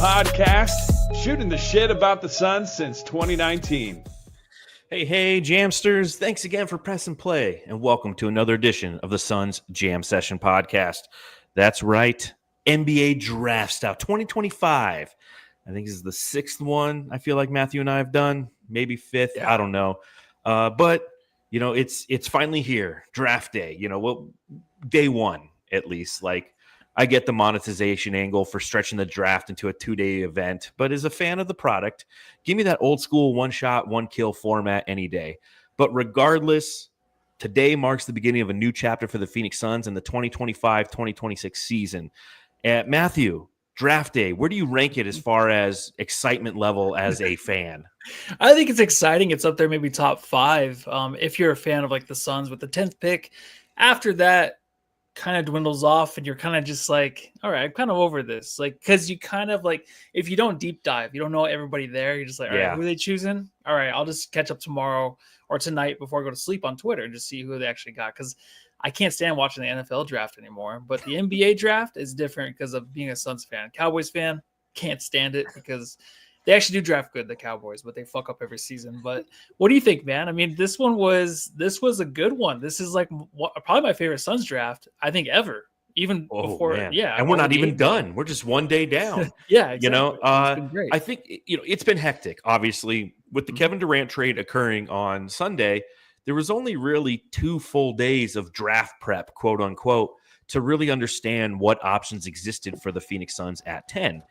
podcast, shooting the shit about the Suns since 2019. Hey, Jamsters. Thanks again for pressing play, and welcome to another edition of the Suns Jam Session podcast. That's right, NBA Draft Style 2025. I think this is the sixth one I feel like Matthew and I have done, maybe fifth. Yeah. I don't know. But, you know, it's finally here, draft day. You know, well, day one, at least. Like, I get the monetization angle for stretching the draft into a 2-day event, but as a fan of the product, give me that old school one-shot, one-kill format any day. But regardless, today marks the beginning of a new chapter for the Phoenix Suns in the 2025-2026 season. Matthew, draft day, where do you rank it as far as excitement level as a fan? I think it's exciting. It's up there, maybe top 5. If you're a fan of like the Suns with the 10th pick, after that kind of dwindles off and you're kind of just like, all right, I'm kind of over this. Like, because you kind of like, if you don't deep dive, you don't know everybody there. You're just like, all right, who are they choosing? All right, I'll just catch up tomorrow or tonight before I go to sleep on Twitter and just see who they actually got. Because I can't stand watching the NFL draft anymore. But the NBA draft is different because of being a Suns fan. Cowboys fan, can't stand it because they actually do draft good, the Cowboys, but they fuck up every season. But what do you think, man? I mean, this was a good one. This is like probably my favorite Suns draft, I think, ever. Even before, man. Yeah. And we're not even done. We're just one day down. Yeah, exactly. You know, I think, you know, it's been hectic, obviously, with the Kevin Durant trade occurring on Sunday. There was only really 2 full days of draft prep, quote unquote, to really understand what options existed for the Phoenix Suns at 10.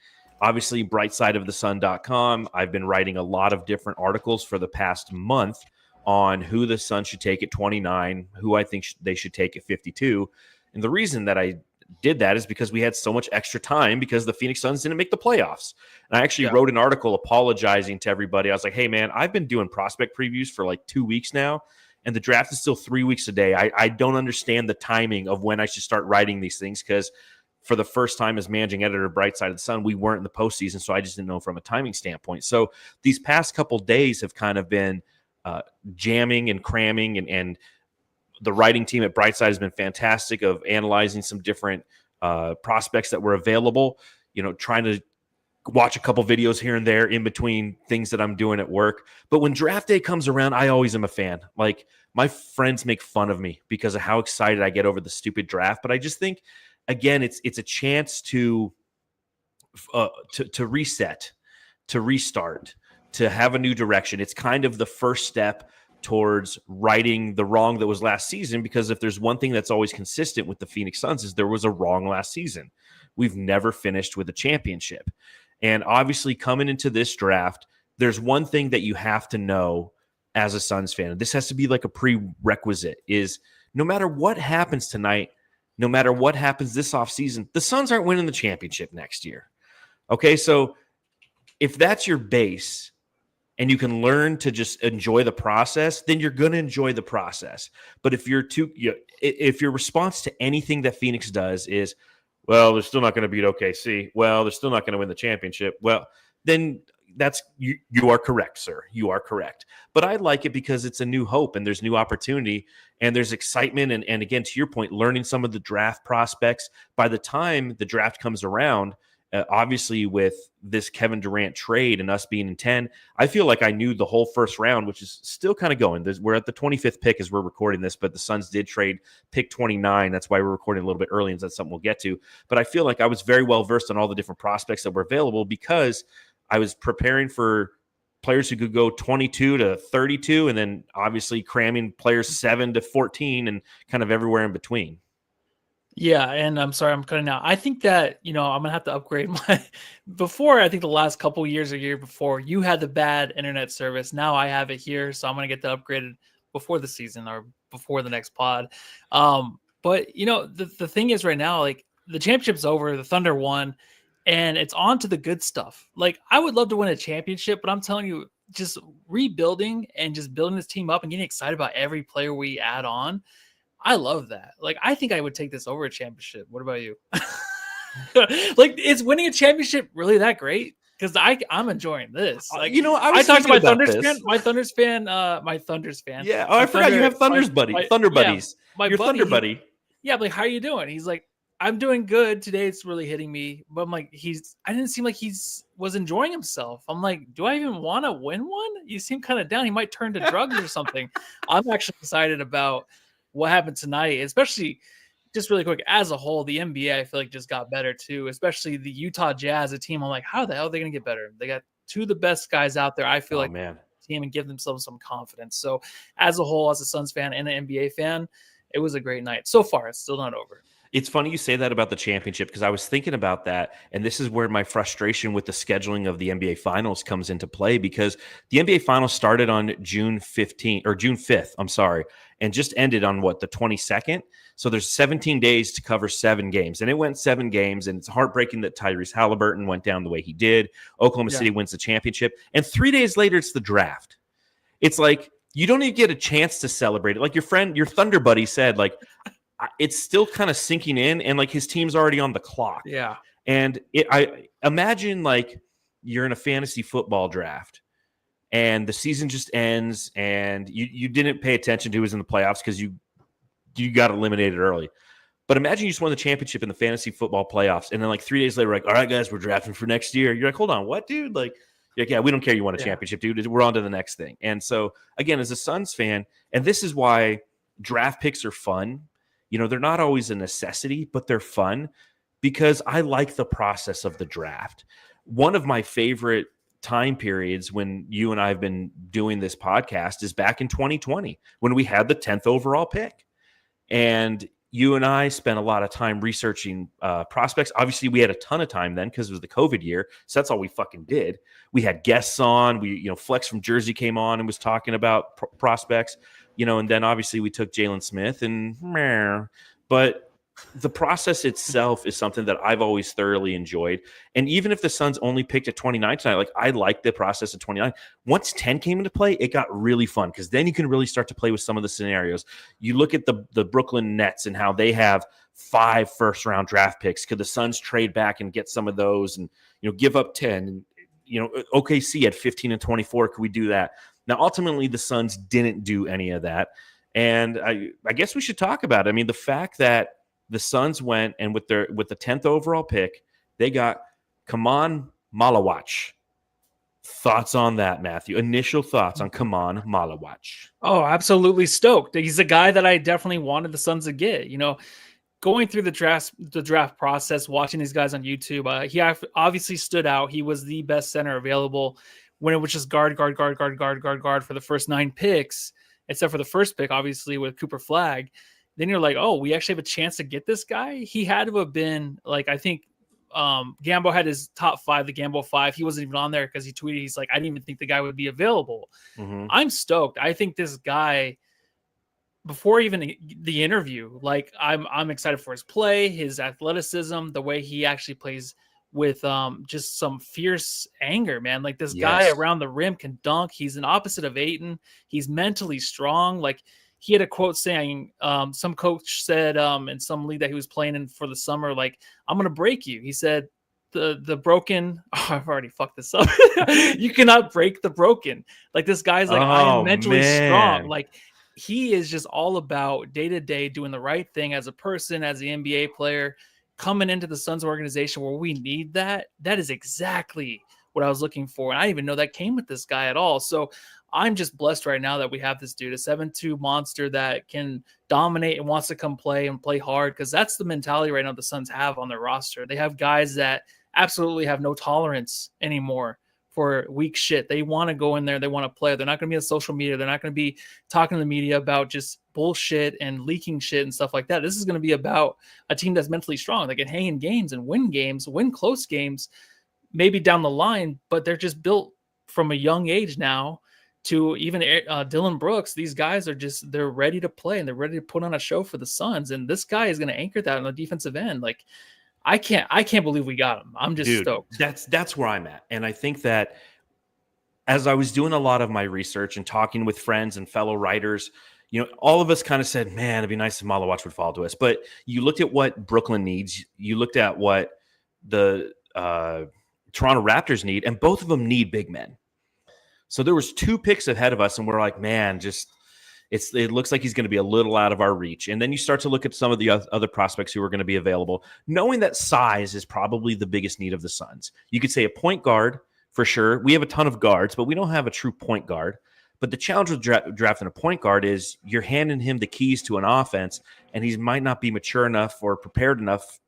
Obviously, brightsideofthesun.com. I've been writing a lot of different articles for the past month on who the Suns should take at 29, who I think they should take at 52. And the reason that I did that is because we had so much extra time because the Phoenix Suns didn't make the playoffs. And I actually wrote an article apologizing to everybody. I was like, hey, man, I've been doing prospect previews for like 2 weeks now, and the draft is still 3 weeks a day. I don't understand the timing of when I should start writing these things because for the first time as managing editor of Bright Side of the Sun, we weren't in the postseason, so I just didn't know from a timing standpoint. So these past couple days have kind of been jamming and cramming, and the writing team at Brightside has been fantastic of analyzing some different prospects that were available, you know, trying to watch a couple videos here and there in between things that I'm doing at work. But when draft day comes around, I always am a fan. Like, my friends make fun of me because of how excited I get over the stupid draft, but I just think, again, it's a chance to reset, to restart, to have a new direction. It's kind of the first step towards righting the wrong that was last season, because if there's one thing that's always consistent with the Phoenix Suns is there was a wrong last season. We've never finished with a championship. And obviously coming into this draft, there's one thing that you have to know as a Suns fan. This has to be like a prerequisite, is no matter what happens tonight, no matter what happens this offseason, the Suns aren't winning the championship next year. Okay, so if that's your base and you can learn to just enjoy the process, then you're going to enjoy the process. But if if your response to anything that Phoenix does is, well, they're still not going to beat OKC, well, they're still not going to win the championship, well, then that's you are correct, sir. You are correct. But I like it because it's a new hope and there's new opportunity and there's excitement. And again, to your point, learning some of the draft prospects. By the time the draft comes around, obviously with this Kevin Durant trade and us being in 10, I feel like I knew the whole first round, which is still kind of going. We're at the 25th pick as we're recording this, but the Suns did trade pick 29. That's why we're recording a little bit early, and that's something we'll get to. But I feel like I was very well versed on all the different prospects that were available because I was preparing for players who could go 22 to 32, and then obviously cramming players 7 to 14 and kind of everywhere in between. Yeah, and I'm sorry I'm cutting out. I think that, you know, I'm going to have to upgrade before, I think the last couple years or year before, you had the bad internet service. Now I have it here, so I'm going to get that upgraded before the season or before the next pod. But, you know, the thing is right now, like, the championship's over, the Thunder won, and it's on to the good stuff. Like, I would love to win a championship, but I'm telling you, just rebuilding and just building this team up and getting excited about every player we add on, I love that. Like, I think I would take this over a championship. What about you? Like, is winning a championship really that great? Because I'm enjoying this. Like, you know, I talked to my Thunders fan. My Thunders fan. Yeah. Oh, I forgot you have Thunders buddy. Thunder buddies. Yeah, Your Thunder buddy. Yeah, like, how are you doing? He's like, I'm doing good today. It's really hitting me, but I'm like, I didn't seem like was enjoying himself. I'm like, do I even want to win one? You seem kind of down. He might turn to drugs or something. I'm actually excited about what happened tonight, especially just really quick as a whole. The NBA, I feel like, just got better too, especially the Utah Jazz, a team. I'm like, how the hell are they going to get better? They got two of the best guys out there. I feel like man, team and give themselves some confidence. So as a whole, as a Suns fan and an NBA fan, it was a great night. So far, it's still not over. It's funny you say that about the championship because I was thinking about that, and this is where my frustration with the scheduling of the NBA Finals comes into play because the NBA Finals started on June 15th or June 5th, I'm sorry, and just ended on the 22nd. So there's 17 days to cover 7 games, and it went 7 games, and it's heartbreaking that Tyrese Halliburton went down the way he did. Oklahoma City wins the championship, and 3 days later, it's the draft. It's like you don't even get a chance to celebrate it. Like your Thunder buddy said, like, it's still kind of sinking in, and like his team's already on the clock. Yeah. And I imagine like you're in a fantasy football draft and the season just ends and you didn't pay attention to who was in the playoffs because you got eliminated early. But imagine you just won the championship in the fantasy football playoffs, and then like 3 days later, like, all right, guys, we're drafting for next year. You're like, hold on, what, dude? Like, yeah, we don't care you won a championship, dude. We're on to the next thing. And so, again, as a Suns fan, and this is why draft picks are fun. You know, they're not always a necessity, but they're fun because I like the process of the draft. One of my favorite time periods when you and I have been doing this podcast is back in 2020 when we had the 10th overall pick. And you and I spent a lot of time researching prospects. Obviously, we had a ton of time then because it was the COVID year. So that's all we fucking did. We had guests on. Flex from Jersey came on and was talking about prospects. And then obviously we took Jalen Smith but the process itself is something that I've always thoroughly enjoyed. And even if the Suns only picked at 29 tonight, like I like the process of 29. Once 10 came into play, it got really fun because then you can really start to play with some of the scenarios. You look at the Brooklyn Nets and how they have 5 first-round draft picks. Could the Suns trade back and get some of those and, give up 10? And, OKC at 15 and 24. Could we do that? Now, ultimately, the Suns didn't do any of that. And I guess we should talk about it. I mean, the fact that the Suns went and with the 10th overall pick, they got Khaman Maluach. Thoughts on that, Matthew? Initial thoughts on Khaman Maluach? Oh, absolutely stoked. He's a guy that I definitely wanted the Suns to get. Going through the draft process, watching these guys on YouTube, he obviously stood out. He was the best center available when it was just guard for the first 9 picks, except for the first pick, obviously, with Cooper Flagg. Then you're like, oh, we actually have a chance to get this guy? He had to have been, like, I think Gambo had his top 5, the Gambo 5. He wasn't even on there because he tweeted, he's like, I didn't even think the guy would be available. Mm-hmm. I'm stoked. I think this guy, before even the interview, like, I'm excited for his play, his athleticism, the way he actually plays with just some fierce anger, man. Like, this guy around the rim can dunk. He's an opposite of Ayton. He's mentally strong. Like, he had a quote saying, some coach said in some league that he was playing in for the summer, like, I'm going to break you. He said, the broken, I've already fucked this up. You cannot break the broken. Like, this guy's like, I am mentally strong. Like, he is just all about day to day doing the right thing as a person, as an NBA player, coming into the Suns organization where we need that. That is exactly what I was looking for. And I didn't even know that came with this guy at all. So I'm just blessed right now that we have this dude, a 7'2" monster that can dominate and wants to come play and play hard, because that's the mentality right now the Suns have on their roster. They have guys that absolutely have no tolerance anymore for weak shit. They want to go in there. They want to play. They're not going to be on social media. They're not going to be talking to the media about just bullshit and leaking shit and stuff like that. This is going to be about a team that's mentally strong. They can hang in games and win close games, maybe down the line, but they're just built from a young age now to even Dylan Brooks. These guys are they're ready to play and they're ready to put on a show for the Suns. And this guy is going to anchor that on the defensive end. Like, I can't believe we got him. I'm just stoked. That's where I'm at. And I think that as I was doing a lot of my research and talking with friends and fellow writers, all of us kind of said, man, it'd be nice if Maluach would fall to us. But you looked at what Brooklyn needs. You looked at what the Toronto Raptors need, and both of them need big men. So there was 2 picks ahead of us, and we're like, man, just It looks like he's going to be a little out of our reach. And then you start to look at some of the other prospects who are going to be available, knowing that size is probably the biggest need of the Suns. You could say a point guard for sure. We have a ton of guards, but we don't have a true point guard. But the challenge with drafting a point guard is you're handing him the keys to an offense, and he might not be mature enough or prepared enough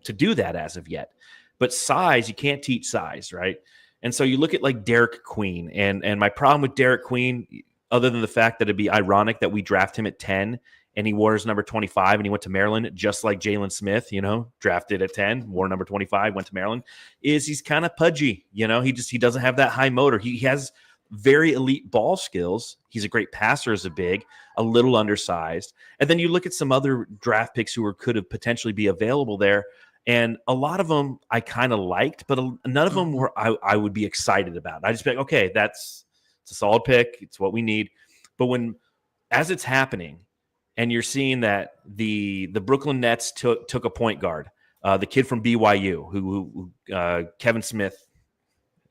to do that as of yet. But size, you can't teach size, right? And so you look at like Derek Queen, and my problem with Derek Queen, other than the fact that it'd be ironic that we draft him at 10 and he wore his number 25 and he went to Maryland, just like Jalen Smith, drafted at 10, wore number 25, went to Maryland, is he's kind of pudgy. He doesn't have that high motor. He has very elite ball skills. He's a great passer as a big, a little undersized. And then you look at some other draft picks who could have potentially be available there. And a lot of them I kind of liked, but none of them were I would be excited about. I just be like, okay, it's a solid pick. It's what we need. But as it's happening, and you're seeing that the Brooklyn Nets took a point guard, the kid from BYU, who Kevin Smith,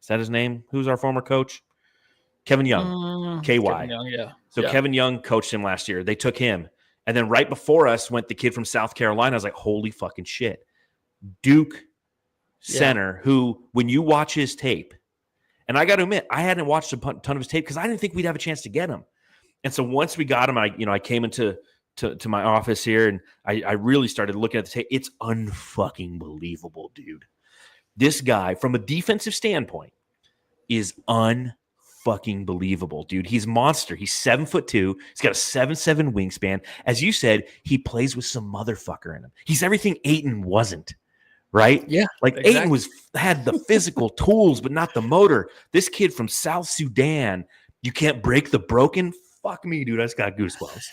is that his name? Who's our former coach? Kevin Young, KY. Kevin Young, yeah. So Kevin Young coached him last year. They took him. And then right before us went the kid from South Carolina. I was like, holy fucking shit. Duke center, who, when you watch his tape, and I got to admit, I hadn't watched a ton of his tape because I didn't think we'd have a chance to get him. And so once we got him, I came into my office here and I really started looking at the tape. It's unfucking believable, dude. This guy, from a defensive standpoint, is unfucking believable, dude. He's a monster. He's 7'2". He's got a 7'7" wingspan. As you said, he plays with some motherfucker in him. He's everything Ayton wasn't. Right? Yeah. Like exactly. Ayton had the physical tools, but not the motor. This kid from South Sudan, you can't break the broken. Fuck me, dude. I just got goosebumps.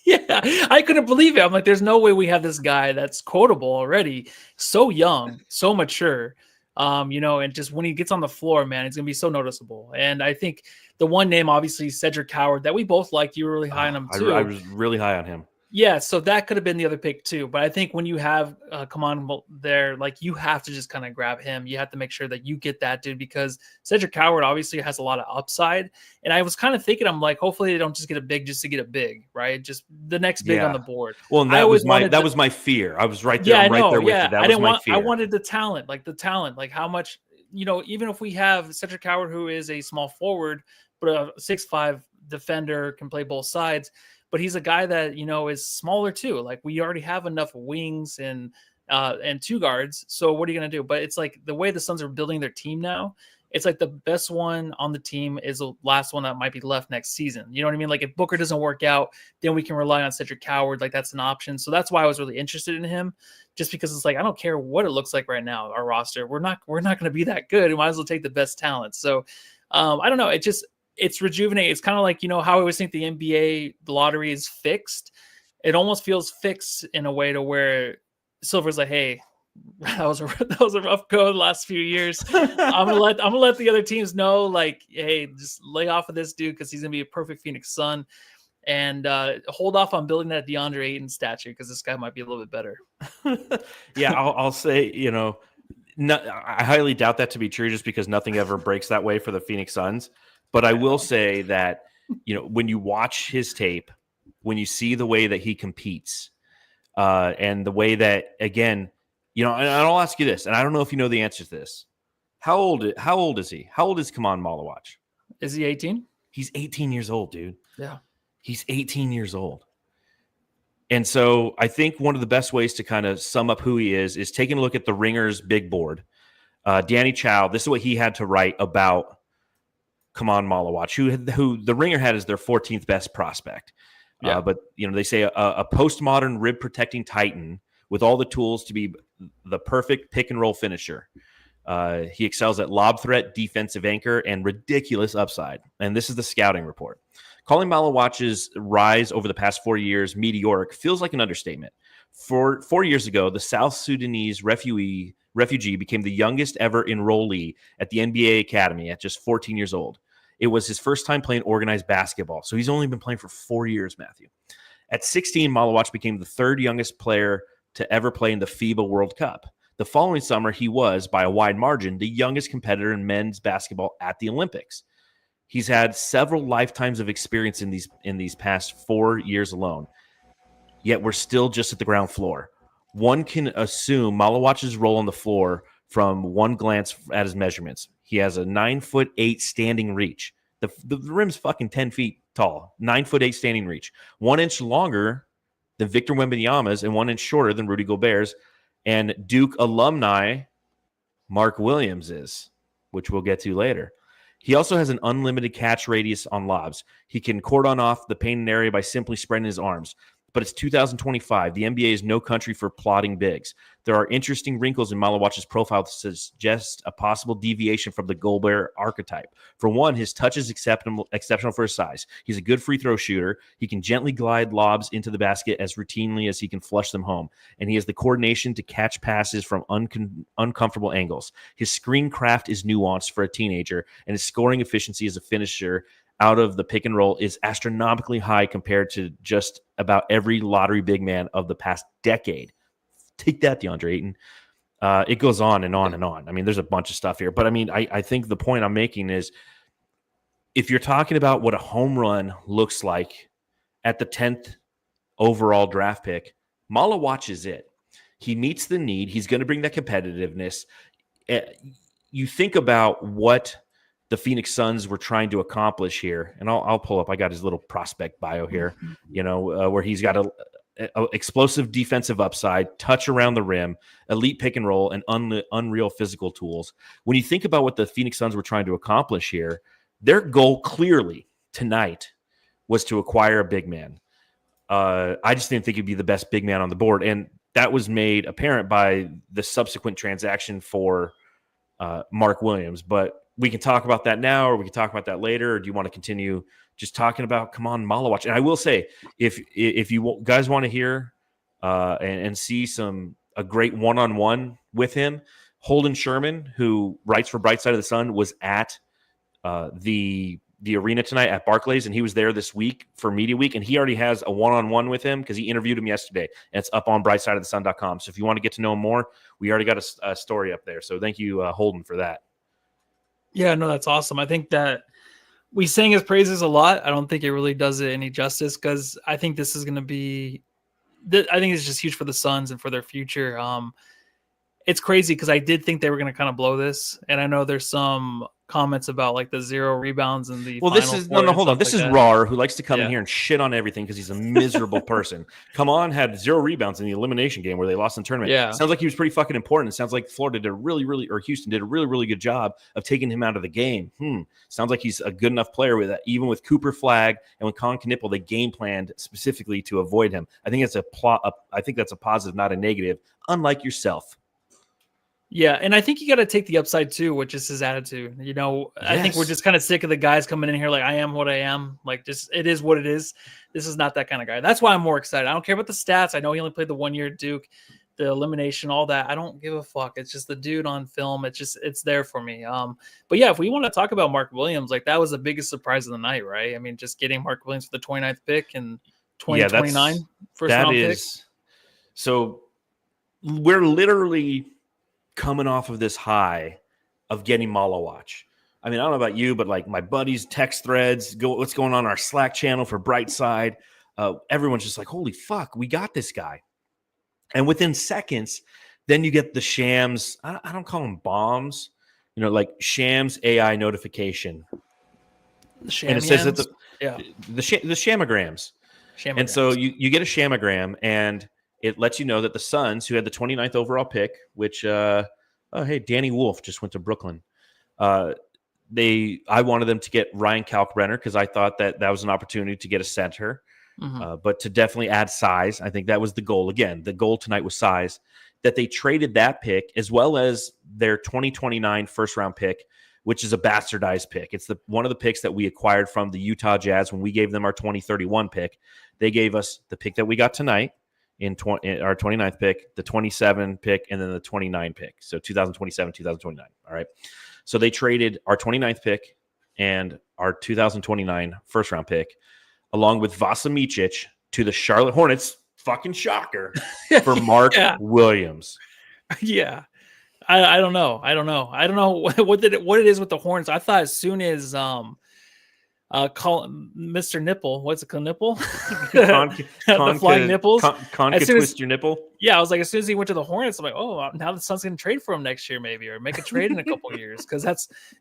Yeah, I couldn't believe it. I'm like, there's no way we have this guy that's quotable already, so young, so mature. And just when he gets on the floor, man, it's gonna be so noticeable. And I think the one name, obviously, Cedric Howard, that we both liked. You were really high on him too. I was really high on him. Yeah, so that could have been the other pick too. But I think when you have Khaman there, like, you have to just kind of grab him. You have to make sure that you get that dude, because Cedric Howard obviously has a lot of upside. And I was kind of thinking, I'm like, hopefully they don't just get a big just to get a big, right? Just the next big on the board. Well, and that was my fear. I was right there. Yeah, I'm right there with you. That was my fear. I wanted the talent, like how much, even if we have Cedric Howard, who is a small forward, but a 6'5" defender, can play both sides. But he's a guy that, is smaller too. Like, we already have enough wings and two guards. So what are you going to do? But it's like the way the Suns are building their team now, it's like the best one on the team is the last one that might be left next season. You know what I mean? Like, if Booker doesn't work out, then we can rely on Cedric Howard. Like, that's an option. So that's why I was really interested in him, just because it's like, I don't care what it looks like right now, our roster. We're not going to be that good. We might as well take the best talent. So I don't know. It's rejuvenating. It's kind of like, how I always think the NBA lottery is fixed. It almost feels fixed in a way to where Silver's like, hey, that was a rough go the last few years. I'm gonna let the other teams know, like, hey, just lay off of this dude, because he's gonna be a perfect Phoenix Sun, and hold off on building that DeAndre Ayton statue, because this guy might be a little bit better. Yeah, I'll say, I highly doubt that to be true, just because nothing ever breaks that way for the Phoenix Suns. But I will say that, when you watch his tape, when you see the way that he competes, and the way that, again, and I'll ask you this, and I don't know if you know the answer to this. How old is he? How old is Khaman Maluach? Is he 18? He's 18 years old, dude. Yeah. He's 18 years old. And so I think one of the best ways to kind of sum up who he is taking a look at the Ringer's big board. Danny Chow, this is what he had to write about Khaman Maluach, who the Ringer had as their 14th best prospect. Yeah. But they say a postmodern rib protecting titan with all the tools to be the perfect pick and roll finisher. He excels at lob threat, defensive anchor, and ridiculous upside. And this is the scouting report. Calling Maluach's rise over the past 4 years meteoric feels like an understatement. 4 years ago, the South Sudanese refugee became the youngest ever enrollee at the NBA Academy at just 14 years old. It was his first time playing organized basketball. So he's only been playing for 4 years, Matthew. At 16, Maluach became the third youngest player to ever play in the FIBA World Cup. The following summer, he was, by a wide margin, the youngest competitor in men's basketball at the Olympics. He's had several lifetimes of experience in these past 4 years alone. Yet we're still just at the ground floor. One can assume Maluach's role on the floor from one glance at his measurements. He has a 9'8" standing reach. The rim's fucking 10 feet tall. 9'8" standing reach. 1 inch longer than Victor Wembanyama's and 1 inch shorter than Rudy Gobert's. And Duke alumni Mark Williams is, which we'll get to later. He also has an unlimited catch radius on lobs. He can cordon off the painted area by simply spreading his arms. But it's 2025. The NBA is no country for plotting bigs. There are interesting wrinkles in Maluach's profile that suggest a possible deviation from the Gobert archetype. For one, his touch is exceptional for his size. He's a good free throw shooter. He can gently glide lobs into the basket as routinely as he can flush them home. And he has the coordination to catch passes from uncomfortable angles. His screen craft is nuanced for a teenager, and his scoring efficiency as a finisher out of the pick and roll is astronomically high compared to just about every lottery big man of the past decade. Take that, DeAndre Ayton. It goes on and on and on. I mean, there's a bunch of stuff here. But, I mean, I think the point I'm making is if you're talking about what a home run looks like at the 10th overall draft pick, Maluach is it. He meets the need. He's going to bring that competitiveness. You think about what the Phoenix Suns were trying to accomplish here. And I'll pull up. I got his little prospect bio here, where he's got a explosive defensive upside, touch around the rim, elite pick and roll, and unreal physical tools. When you think about what the Phoenix Suns were trying to accomplish here, their goal clearly tonight was to acquire a big man. I just didn't think he'd be the best big man on the board. And that was made apparent by the subsequent transaction for Mark Williams. But we can talk about that now, or we can talk about that later. Or do you want to continue just talking about Khaman Maluach? And I will say, if you guys want to hear and see a great one-on-one with him, Holden Sherman, who writes for Bright Side of the Sun, was at the arena tonight at Barclays, and he was there this week for Media Week, and he already has a one-on-one with him because he interviewed him yesterday, and it's up on brightsideofthesun.com. So if you want to get to know him more, we already got a story up there. So thank you, Holden, for that. Yeah, no, that's awesome. I think that we sang his praises a lot. I don't think it really does it any justice because I think this is going to be – I think it's just huge for the Suns and for their future. It's crazy because I did think they were going to kind of blow this, and I know there's some comments about like the 0 rebounds and the this is hold on. This is Rar, who likes to come in here and shit on everything because he's a miserable person. Khaman had 0 rebounds in the elimination game where they lost in the tournament. Yeah, sounds like he was pretty fucking important. It sounds like Florida did Houston did a really good job of taking him out of the game. Sounds like he's a good enough player with that. Even with Cooper Flagg and with Colin Knippel, they game planned specifically to avoid him. I think I think that's a positive, not a negative. Unlike yourself. Yeah, and I think you got to take the upside too, which is his attitude. Yes. I think we're just kind of sick of the guys coming in here like, I am what I am. Like, just it is what it is. This is not that kind of guy. That's why I'm more excited. I don't care about the stats. I know he only played the 1 year at Duke, the elimination, all that. I don't give a fuck. It's just the dude on film. It's there for me. But yeah, if we want to talk about Mark Williams, like that was the biggest surprise of the night, right? I mean, just getting Mark Williams for the 29th pick and 2029 first round pick. So we're literally coming off of this high of getting Maluach. I mean, I don't know about you, but like my buddies, text threads, what's going on our Slack channel for Brightside. Everyone's just like, holy fuck, we got this guy. And within seconds, then you get the Shams. I don't call them bombs, like Shams AI notification. And it says that the shamograms. And so you get a shamagram, and it lets you know that the Suns, who had the 29th overall pick, which, hey, Danny Wolf just went to Brooklyn. I wanted them to get Ryan Kalkbrenner because I thought that was an opportunity to get a center, but to definitely add size. I think that was the goal. Again, the goal tonight was size. That they traded that pick as well as their 2029 first-round pick, which is a bastardized pick. It's one of the picks that we acquired from the Utah Jazz when we gave them our 2031 pick. They gave us the pick that we got tonight, in our 29th pick, the 27 pick, and then the 29 pick. So 2027, 2029. All right. So they traded our 29th pick and our 2029 first round pick, along with Vasa Micic, to the Charlotte Hornets. Fucking shocker for Mark Williams. Yeah. I don't know. I don't know what it is with the Hornets. I thought as soon as Call Mr. Nipple. What's it called? Nipple? The flying nipples. Conca twist your nipple. Yeah, I was like, as soon as he went to the Hornets, I'm like, oh, now the Suns going to trade for him next year, maybe, or make a trade in a couple years.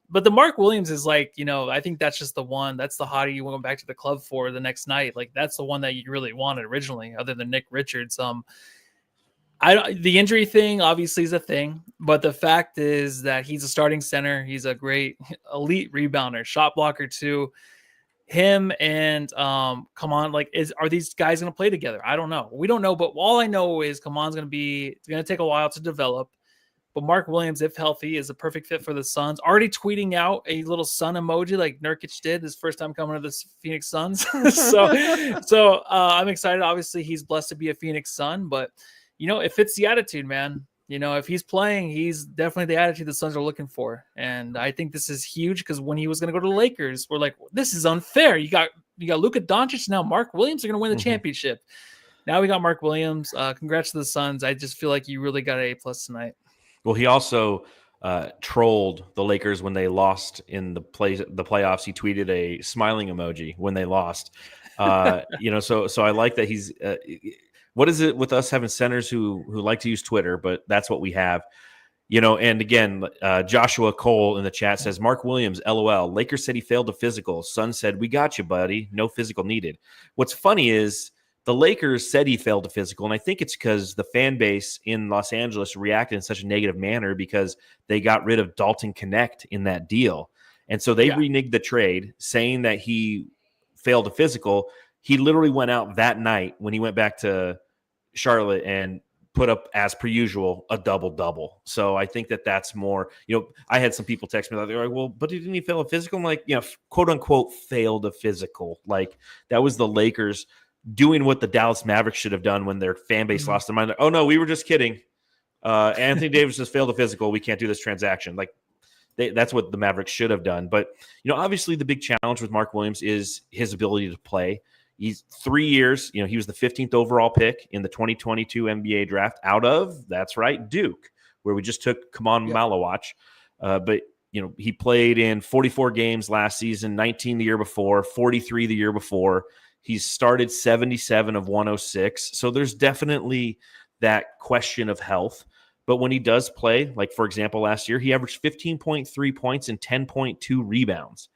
But the Mark Williams is like, I think that's just the one. That's the hottie you went back to the club for the next night. Like, that's the one that you really wanted originally, other than Nick Richards. The injury thing obviously is a thing, but the fact is that he's a starting center. He's a great elite rebounder, shot blocker too. Him and Khaman, are these guys going to play together? I don't know. We don't know, but all I know is Khaman's going to take a while to develop. But Mark Williams, if healthy, is a perfect fit for the Suns. Already tweeting out a little sun emoji like Nurkic did his first time coming to the Phoenix Suns. so I'm excited. Obviously, he's blessed to be a Phoenix Sun, but it fits the attitude, man. If he's playing, he's definitely the attitude the Suns are looking for. And I think this is huge because when he was going to go to the Lakers, we're like, this is unfair. You got Luka Doncic, now Mark Williams are going to win the championship. Now we got Mark Williams. Congrats to the Suns. I just feel like you really got an A+ tonight. Well, he also trolled the Lakers when they lost in the playoffs. He tweeted a smiling emoji when they lost. So I like that he's what is it with us having centers who like to use Twitter, but that's what we have, and again, Joshua Cole in the chat says, Mark Williams, LOL. Lakers said he failed the physical. Sun said, we got you, buddy. No physical needed. What's funny is the Lakers said he failed the physical, and I think it's because the fan base in Los Angeles reacted in such a negative manner because they got rid of Dalton Connect in that deal. And so they reneged the trade, saying that he failed a physical. He literally went out that night when he went back to Charlotte and put up, as per usual, a double-double. So I think that's more, I had some people text me, they're like, well, but didn't he fail a physical? I'm like, quote-unquote failed a physical. Like, that was the Lakers doing what the Dallas Mavericks should have done when their fan base lost their mind. Like, oh, no, we were just kidding. Anthony Davis just failed a physical. We can't do this transaction. Like, that's what the Mavericks should have done. But, obviously the big challenge with Mark Williams is his ability to play. He's 3 years. He was the 15th overall pick in the 2022 NBA draft out of, that's right, Duke, where we just took Khaman Maluach. But, he played in 44 games last season, 19 the year before, 43 the year before. He's started 77 of 106. So there's definitely that question of health. But when he does play, like, for example, last year, he averaged 15.3 points and 10.2 rebounds.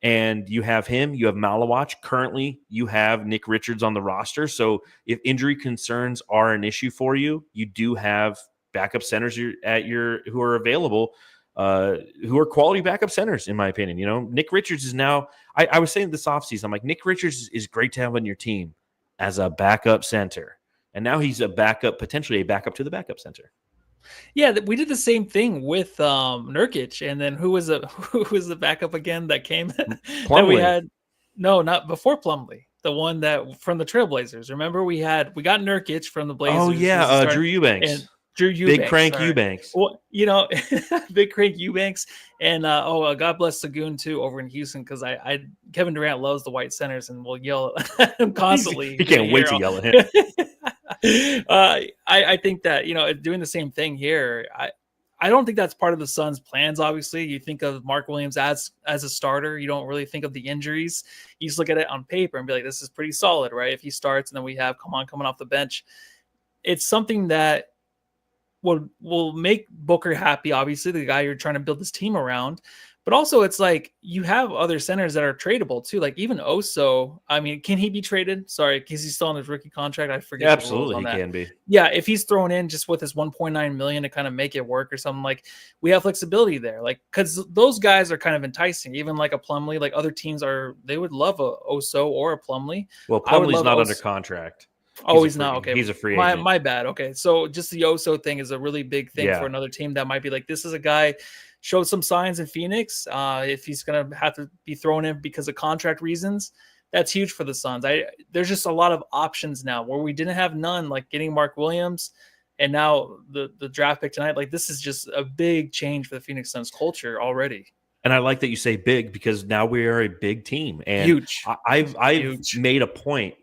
And you have him, you have Maluach. Currently, you have Nick Richards on the roster. So if injury concerns are an issue for you, you do have backup centers who are available, who are quality backup centers, in my opinion. Nick Richards is now, I was saying this offseason, I'm like, Nick Richards is great to have on your team as a backup center. And now he's potentially a backup to the backup center. Yeah, we did the same thing with Nurkic, and then who was the backup again that came? That we had? No, not before Plumlee. The one that from the Trailblazers. Remember, we got Nurkic from the Blazers. Oh yeah, Drew Eubanks. And Drew Eubanks, Big Crank Eubanks. Well, Big Crank Eubanks, and God bless Sagoon too over in Houston, because Kevin Durant loves the white centers and will yell at him constantly. He can't wait to yell at him. I think that doing the same thing here. I don't think that's part of the Suns' plans. Obviously, you think of Mark Williams as a starter. You don't really think of the injuries. You just look at it on paper and be like, this is pretty solid, right? If he starts, and then we have Khaman coming off the bench, it's something that will make Booker happy. Obviously, the guy you're trying to build this team around. But also, it's like you have other centers that are tradable too. Like even Oso. I mean, can he be traded? Sorry, because he's still on his rookie contract. I forget. Absolutely, he can be. Yeah, if he's thrown in just with his 1.9 million to kind of make it work or something, like we have flexibility there. Like because those guys are kind of enticing. Even like a Plumlee, like other teams they would love a Oso or a Plumlee. Well, Plumlee's not under contract. He's not. Okay, he's a free agent. My bad. Okay, so just the Oso thing is a really big thing for another team that might be like, this is a guy showed some signs in Phoenix. If he's going to have to be thrown in because of contract reasons, that's huge for the Suns. There's just a lot of options now where we didn't have none, like getting Mark Williams, and now the draft pick tonight. Like this is just a big change for the Phoenix Suns culture already. And I like that you say big, because now we are a big team. And huge. I've made a point.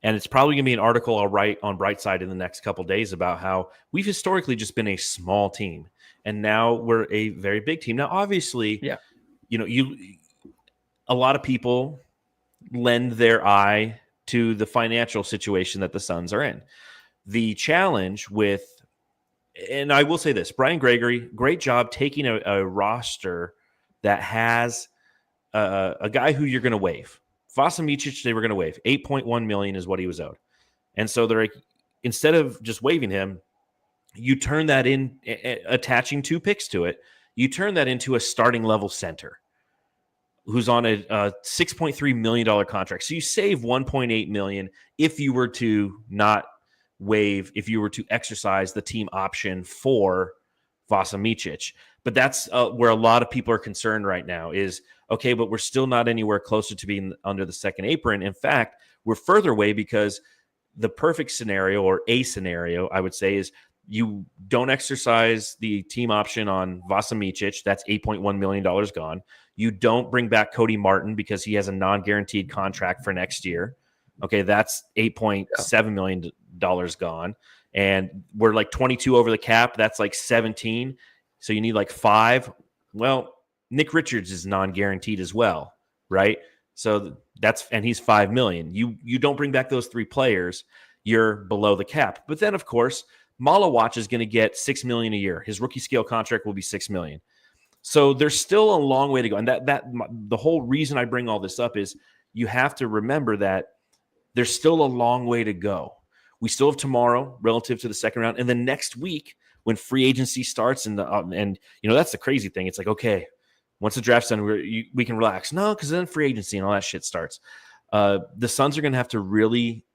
And it's probably going to be an article I'll write on Brightside in the next couple of days about how we've historically just been a small team, and now we're a very big team. Now, obviously, a lot of people lend their eye to the financial situation that the Suns are in. The challenge with, and I will say this, Brian Gregory, great job taking a roster that has a guy who you're going to waive. Vasa Micic, they were going to waive. $8.1 million is what he was owed. And so they're like, instead of just waiving him, you turn that in, attaching 2 picks to it, you turn that into a starting level center who's on a $6.3 million contract. So you save $1.8 million if you were to not waive, if you were to exercise the team option for Vasa Micic. But that's where a lot of people are concerned right now is, okay, but we're still not anywhere closer to being under the second apron. In fact, we're further away because the perfect scenario, or a scenario, I would say, is you don't exercise the team option on Vasa Micic. That's $8.1 million gone. You don't bring back Cody Martin because he has a non-guaranteed contract for next year. Okay, that's $8.7 million gone. And we're like 22 over the cap. That's like 17. So you need like 5. Well, Nick Richards is non-guaranteed as well, right? So and he's $5 million. You don't bring back those 3 players, you're below the cap. But then, of course, Maluach is going to get $6 million a year. His rookie scale contract will be $6 million. So there's still a long way to go. And the whole reason I bring all this up is you have to remember that there's still a long way to go. We still have tomorrow relative to the second round, and then next week when free agency starts, and that's the crazy thing. It's like, okay, once the draft's done, we can relax. No, because then free agency and all that shit starts. The Suns are going to have to really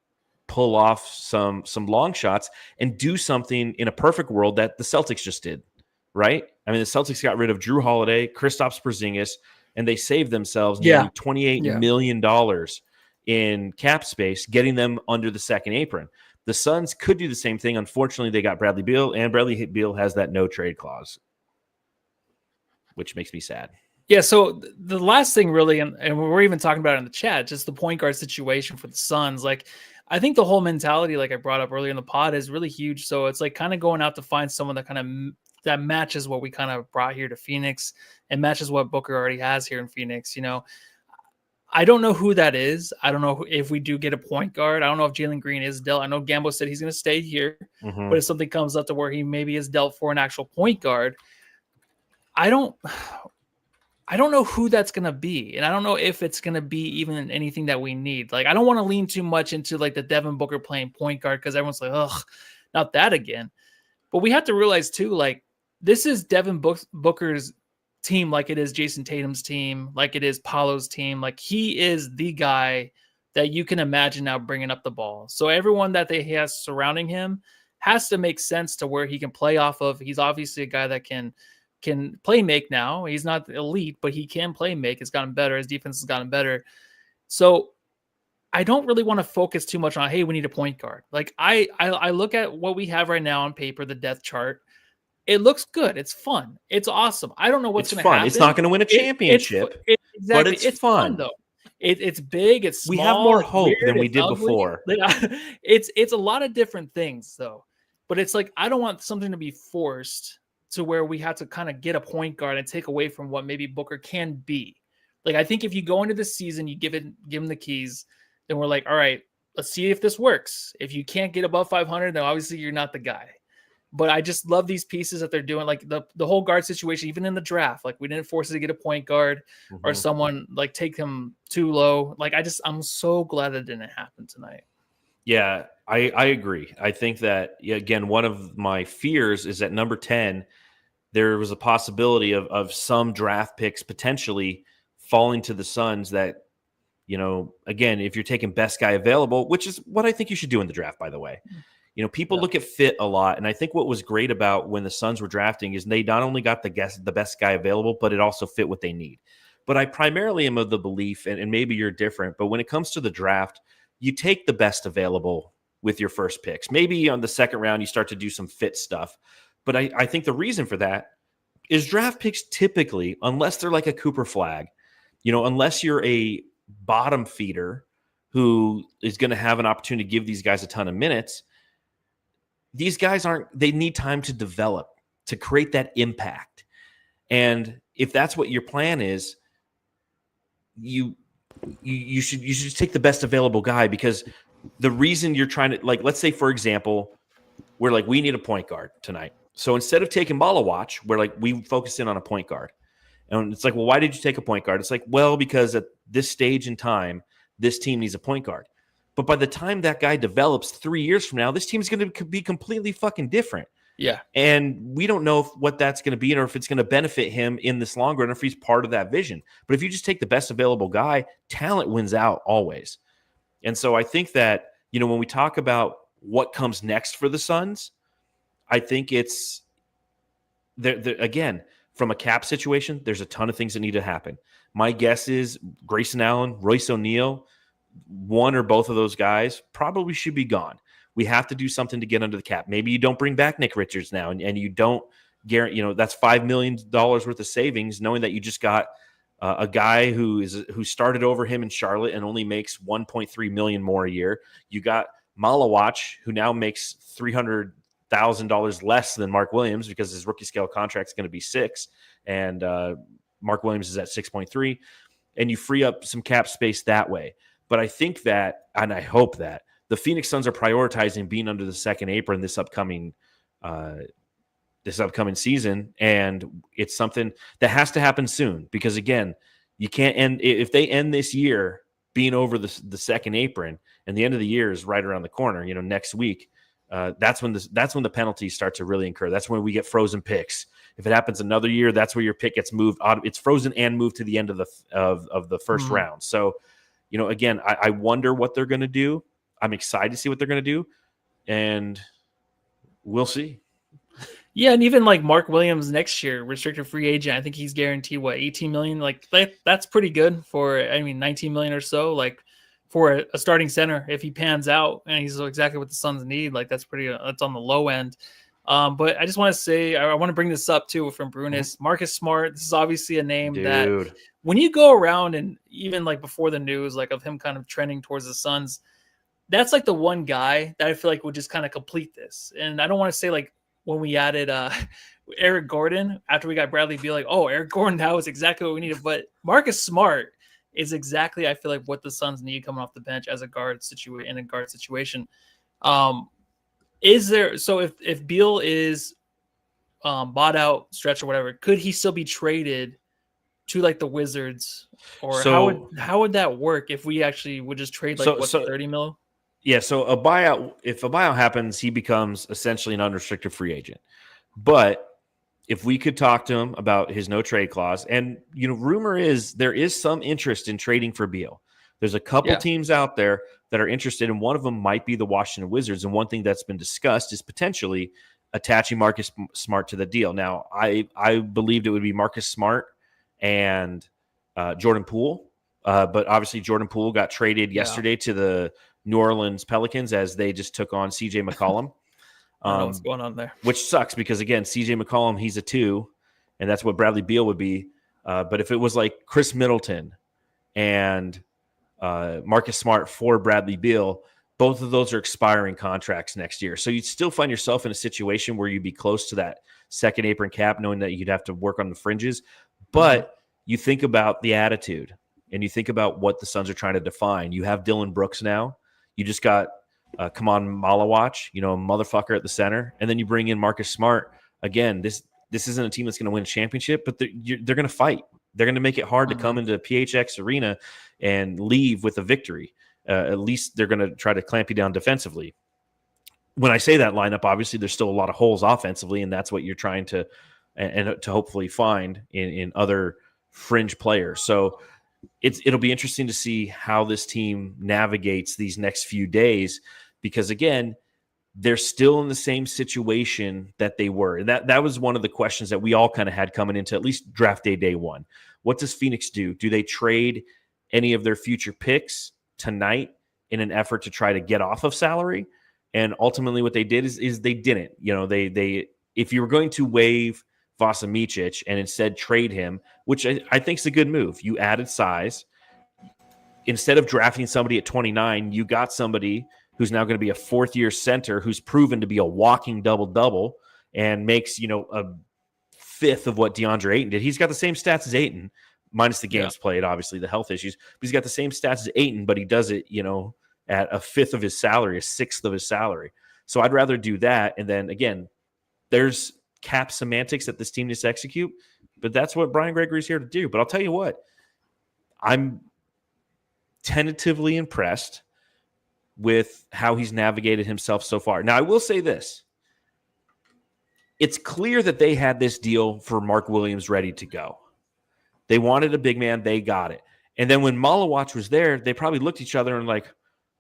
pull off some long shots and do something in a perfect world that the Celtics just did, right? I mean, the Celtics got rid of Drew Holiday, Kristaps Porzingis, and they saved themselves nearly $28 million in cap space, getting them under the second apron. The Suns could do the same thing. Unfortunately, they got Bradley Beal, and Bradley Beal has that no trade clause, which makes me sad. Yeah, so the last thing really, and we're even talking about it in the chat, just the point guard situation for the Suns. Like, I think the whole mentality, like I brought up earlier in the pod, is really huge. So it's like kind of going out to find someone that kind of that matches what we kind of brought here to Phoenix and matches what Booker already has here in Phoenix. I don't know who that is. I don't know if we do get a point guard. I don't know if Jalen Green is dealt. I know Gambo said he's going to stay here, but if something comes up to where he maybe is dealt for an actual point guard, I don't know who that's going to be. And I don't know if it's going to be even anything that we need. Like, I don't want to lean too much into like the Devin Booker playing point guard, because everyone's like, ugh, not that again. But we have to realize too, like, this is Devin Booker's team, like it is Jason Tatum's team, like it is Paolo's team. Like, he is the guy that you can imagine now bringing up the ball. So everyone that he has surrounding him has to make sense to where he can play off of. He's obviously a guy that can play make now. He's not elite, but he can play make. It's gotten better. His defense has gotten better. So I don't really want to focus too much on, hey, we need a point guard. Like, I look at what we have right now on paper, the depth chart. It looks good. It's fun. It's awesome. I don't know what's going to happen. It's not going to win a championship, exactly. but it's fun though. It's big. It's small. We have more hope weird, than we did ugly. before. It's a lot of different things though. But it's like, I don't want something to be forced to where we have to kind of get a point guard and take away from what maybe Booker can be. Like, I think if you go into the season, you give him the keys, then we're like, all right, let's see if this works. If you can't get above 500, then obviously you're not the guy. But I just love these pieces that they're doing, like the whole guard situation, even in the draft. Like, we didn't force it to get a point guard or someone like take him too low. Like, I'm so glad that didn't happen tonight. Yeah, I agree. I think that, again, one of my fears is at number 10, there was a possibility of some draft picks potentially falling to the Suns that, again, if you're taking best guy available, which is what I think you should do in the draft, by the way. People look at fit a lot, and I think what was great about when the Suns were drafting is they not only got the best guy available, but it also fit what they need. But I primarily am of the belief, and maybe you're different, but when it comes to the draft, you take the best available with your first picks. Maybe on the second round, you start to do some fit stuff. But I think the reason for that is draft picks typically, unless they're like a Cooper Flag, unless you're a bottom feeder who is going to have an opportunity to give these guys a ton of minutes, these guys they need time to develop, to create that impact. And if that's what your plan is, you should just take the best available guy, because the reason you're trying to, like, let's say, for example, we're like, we need a point guard tonight. So instead of taking Maluach, we're like, we focus in on a point guard. And it's like, well, why did you take a point guard? It's like, well, because at this stage in time, this team needs a point guard. But by the time that guy develops 3 years from now, this team is going to be completely fucking different. Yeah. And we don't know what that's going to be, or if it's going to benefit him in this long run, or if he's part of that vision. But if you just take the best available guy, talent wins out always. And so I think that, when we talk about what comes next for the Suns, I think it's again, from a cap situation, there's a ton of things that need to happen. My guess is Grayson Allen, Royce O'Neal, one or both of those guys probably should be gone. We have to do something to get under the cap. Maybe you don't bring back Nick Richards now, and you don't guarantee, that's $5 million worth of savings, knowing that you just got a guy who started over him in Charlotte and only makes $1.3 million more a year. You got Maluach, who now makes $300,000 less than Mark Williams, because his rookie scale contract is going to be $6 million, and Mark Williams is at 6.3, and you free up some cap space that way. But I think that, and I hope that, the Phoenix Suns are prioritizing being under the second apron this upcoming season, and it's something that has to happen soon, because again, you can't end, if they end this year being over the second apron, and the end of the year is right around the corner, next week. That's when the penalties start to really incur. That's when we get frozen picks. If it happens another year, that's where your pick gets moved. It's frozen and moved to the end of the first round. So, again, I wonder what they're going to do. I'm excited to see what they're going to do, and we'll see. Yeah, and even like Mark Williams next year, restricted free agent, I think he's guaranteed $18 million. Like that's pretty good for, 19 million or so. Like for a starting center, if he pans out and he's exactly what the Suns need, like that's on the low end. But I just want to say, I want to bring this up too from Brunis. Marcus Smart, this is obviously a name that when you go around, and even like before the news, like of him kind of trending towards the Suns, that's like the one guy that I feel like would just kind of complete this. And I don't want to say like when we added Eric Gordon after we got Bradley Beal, like, oh, Eric Gordon, that was exactly what we needed. But Marcus Smart is exactly, I feel like, what the Suns need coming off the bench as a guard situation. Is there, so if Beal is bought out, stretch or whatever, could he still be traded to like the Wizards, or how would that work if we actually would just trade 30 mil? Yeah, so if a buyout happens, he becomes essentially an unrestricted free agent. But if we could talk to him about his no trade clause, and rumor is there is some interest in trading for Beal. There's a couple teams out there that are interested, and one of them might be the Washington Wizards. And one thing that's been discussed is potentially attaching Marcus Smart to the deal. Now, I believed it would be Marcus Smart and Jordan Poole, but obviously Jordan Poole got traded yesterday to the New Orleans Pelicans as they just took on CJ McCollum. I don't know what's going on there. Which sucks, because again, CJ McCollum, he's a 2, and that's what Bradley Beal would be. But if it was like Chris Middleton and Marcus Smart for Bradley Beal, both of those are expiring contracts next year. So you'd still find yourself in a situation where you'd be close to that second apron cap, knowing that you'd have to work on the fringes. But you think about the attitude, and you think about what the Suns are trying to define. You have Dylan Brooks now. You just got Khaman Maluach, a motherfucker at the center. And then you bring in Marcus Smart. Again, this isn't a team that's going to win a championship, but they're going to fight. They're going to make it hard to come into PHX Arena and leave with a victory. At least they're going to try to clamp you down defensively. When I say that lineup, obviously there's still a lot of holes offensively, and that's what you're trying to hopefully find in other fringe players. So it'll be interesting to see how this team navigates these next few days, because again, they're still in the same situation that they were. And that was one of the questions that we all kind of had coming into at least draft day one. What does Phoenix do? Do they trade any of their future picks tonight in an effort to try to get off of salary? And ultimately what they did is they didn't. They if you were going to waive Vasa Micic and instead trade him, which I think is a good move. You added size. Instead of drafting somebody at 29, you got somebody who's now going to be a fourth-year center who's proven to be a walking double-double and makes, a fifth of what DeAndre Ayton did. He's got the same stats as Ayton, minus the games played, obviously the health issues. But he's got the same stats as Ayton, but he does it, at a fifth of his salary, a sixth of his salary. So I'd rather do that. And then again, there's cap semantics that this team needs to execute, but that's what Brian Gregory's here to do. But I'll tell you what, I'm tentatively impressed with how he's navigated himself so far. Now, I will say this. It's clear that they had this deal for Mark Williams ready to go. They wanted a big man. They got it. And then when Maluach was there, they probably looked at each other and like,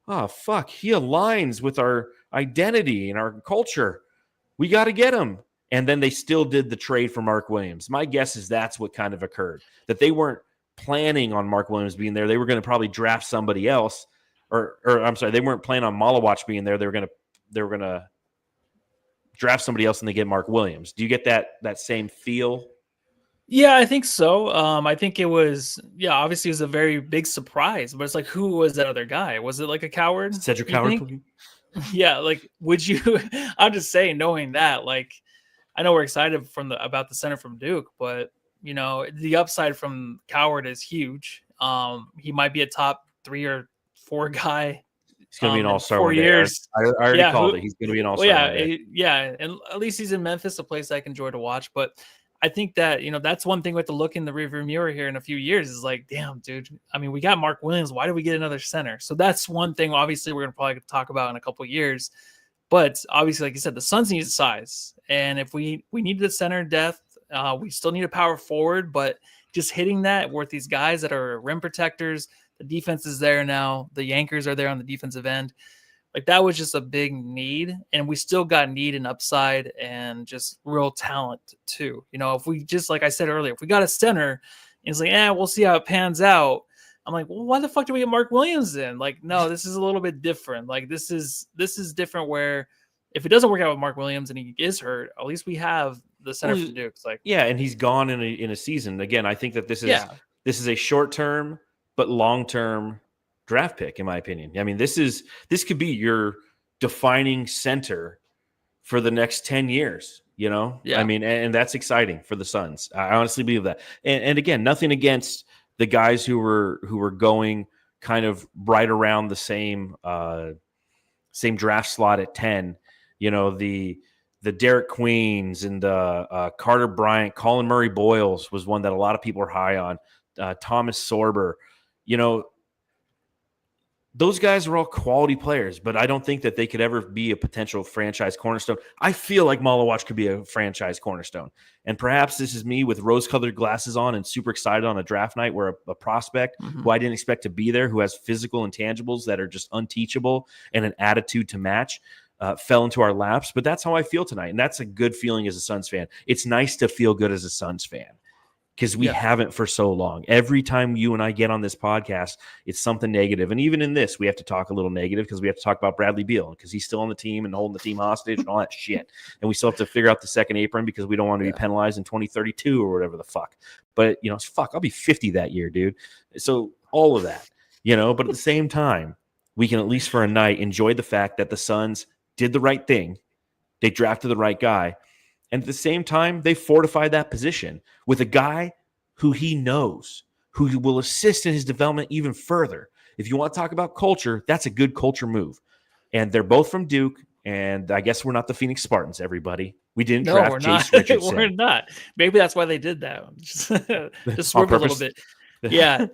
oh, fuck, he aligns with our identity and our culture. We got to get him. And then they still did the trade for Mark Williams. My guess is that's what kind of occurred, that they weren't planning on Mark Williams being there. They were going to probably draft somebody else. Or I'm sorry, they weren't planning on Maluach being there. They were going to draft somebody else and they get Mark Williams. Do you get that same feel? Yeah, I think so. I think it was, obviously it was a very big surprise, but it's like, who was that other guy? Was it like a Coward? Cedric Coward? Yeah, like, would you, I'm just saying, knowing that, like, I know we're excited about the center from Duke, but, the upside from Coward is huge. He might be a top 3 or 4 guy. He's going to be an all-star 4 years. I already called it. He's going to be an all-star. Yeah, and at least he's in Memphis, a place I can enjoy to watch. But I think that, that's one thing we have to look in the rearview mirror here in a few years is like, damn, dude. I mean, we got Mark Williams. Why did we get another center? So that's one thing, obviously, we're going to probably talk about in a couple of years. But obviously, like you said, the Suns need size. And if we need the center depth, we still need a power forward. But just hitting that with these guys that are rim protectors, the defense is there now. The Yankers are there on the defensive end. Like, that was just a big need. And we still got need and upside and just real talent, too. If we just, like I said earlier, if we got a center, and it's like, we'll see how it pans out. I'm like, well, why the fuck do we get Mark Williams in? Like, no, this is a little bit different. Like, this is different where if it doesn't work out with Mark Williams and he is hurt, at least we have the center from Duke. It's like, and he's gone in a season. Again, I think that this is a short-term but long-term draft pick, in my opinion. I mean, this could be your defining center for the next 10 years, Yeah. I mean, and that's exciting for the Suns. I honestly believe that. And again, nothing against the guys who were going kind of right around the same draft slot at 10, the Derek Queens and Carter Bryant, Colin Murray Boyles was one that a lot of people are high on. Thomas Sorber, those guys are all quality players, but I don't think that they could ever be a potential franchise cornerstone. I feel like Maluach could be a franchise cornerstone. And perhaps this is me with rose-colored glasses on and super excited on a draft night where a prospect who I didn't expect to be there, who has physical intangibles that are just unteachable and an attitude to match, fell into our laps. But that's how I feel tonight, and that's a good feeling as a Suns fan. It's nice to feel good as a Suns fan, because we haven't for so long. Every time you and I get on this podcast, it's something negative. And even in this, we have to talk a little negative because we have to talk about Bradley Beal because he's still on the team and holding the team hostage and all that shit. And we still have to figure out the second apron because we don't want to be penalized in 2032 or whatever the fuck. But, I'll be 50 that year, dude. So all of that, but at the same time, we can at least for a night enjoy the fact that the Suns did the right thing. They drafted the right guy. And at the same time, they fortified that position with a guy who he knows, who will assist in his development even further. If you want to talk about culture, that's a good culture move. And they're both from Duke, and I guess we're not the Phoenix Spartans, everybody. We didn't draft Jace Richardson. We're not. Maybe that's why they did that. Just swerve a little bit. Yeah.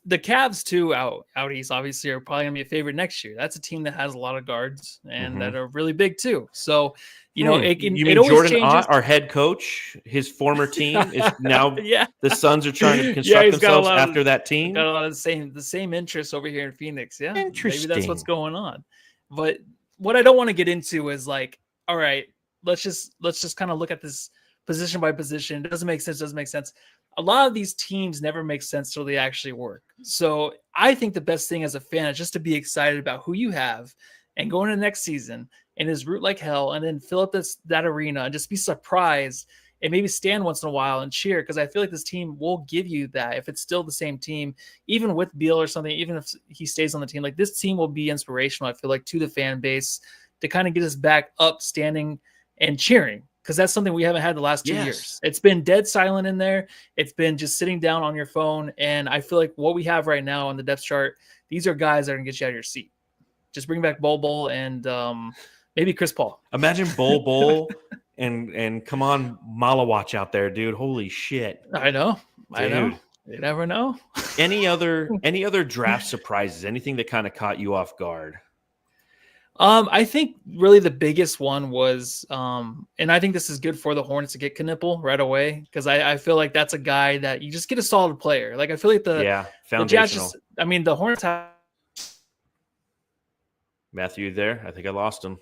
The Cavs, too, out east, obviously, are probably going to be a favorite next year. That's a team that has a lot of guards and that are really big, too. So, you mean Jordan Ott, our head coach, his former team, is now the Suns are trying to construct themselves after that team? Got a lot of the same interests over here in Phoenix. Yeah, interesting. Maybe that's what's going on. But what I don't want to get into is like, all right, let's just kind of look at this position by position. It doesn't make sense. A lot of these teams never make sense till they actually work. So I think the best thing as a fan is just to be excited about who you have and go into next season and is root like hell and then fill up that arena and just be surprised and maybe stand once in a while and cheer, because I feel like this team will give you that if it's still the same team, even with Beal or something, even if he stays on the team. Like, this team will be inspirational, I feel like, to the fan base to kind of get us back up standing and cheering. because that's something we haven't had the last 2 Yes. years. It's been dead silent in there. It's been just sitting down on your phone. And I feel like what we have right now on the depth chart, these are guys that are going to get you out of your seat. Just bring back Bol and maybe Chris Paul. Imagine Bol and come on Maluach out there, dude. Holy shit. I know. Dude. You never know. Any other draft surprises? Anything that kind of caught you off guard? I think really the biggest one was, and I think this is good for the Hornets to get Knipple right away, because I feel like that's a guy that you just get a solid player. Like I feel like the foundational. The Hornets have. Matthew, there? I think I lost him.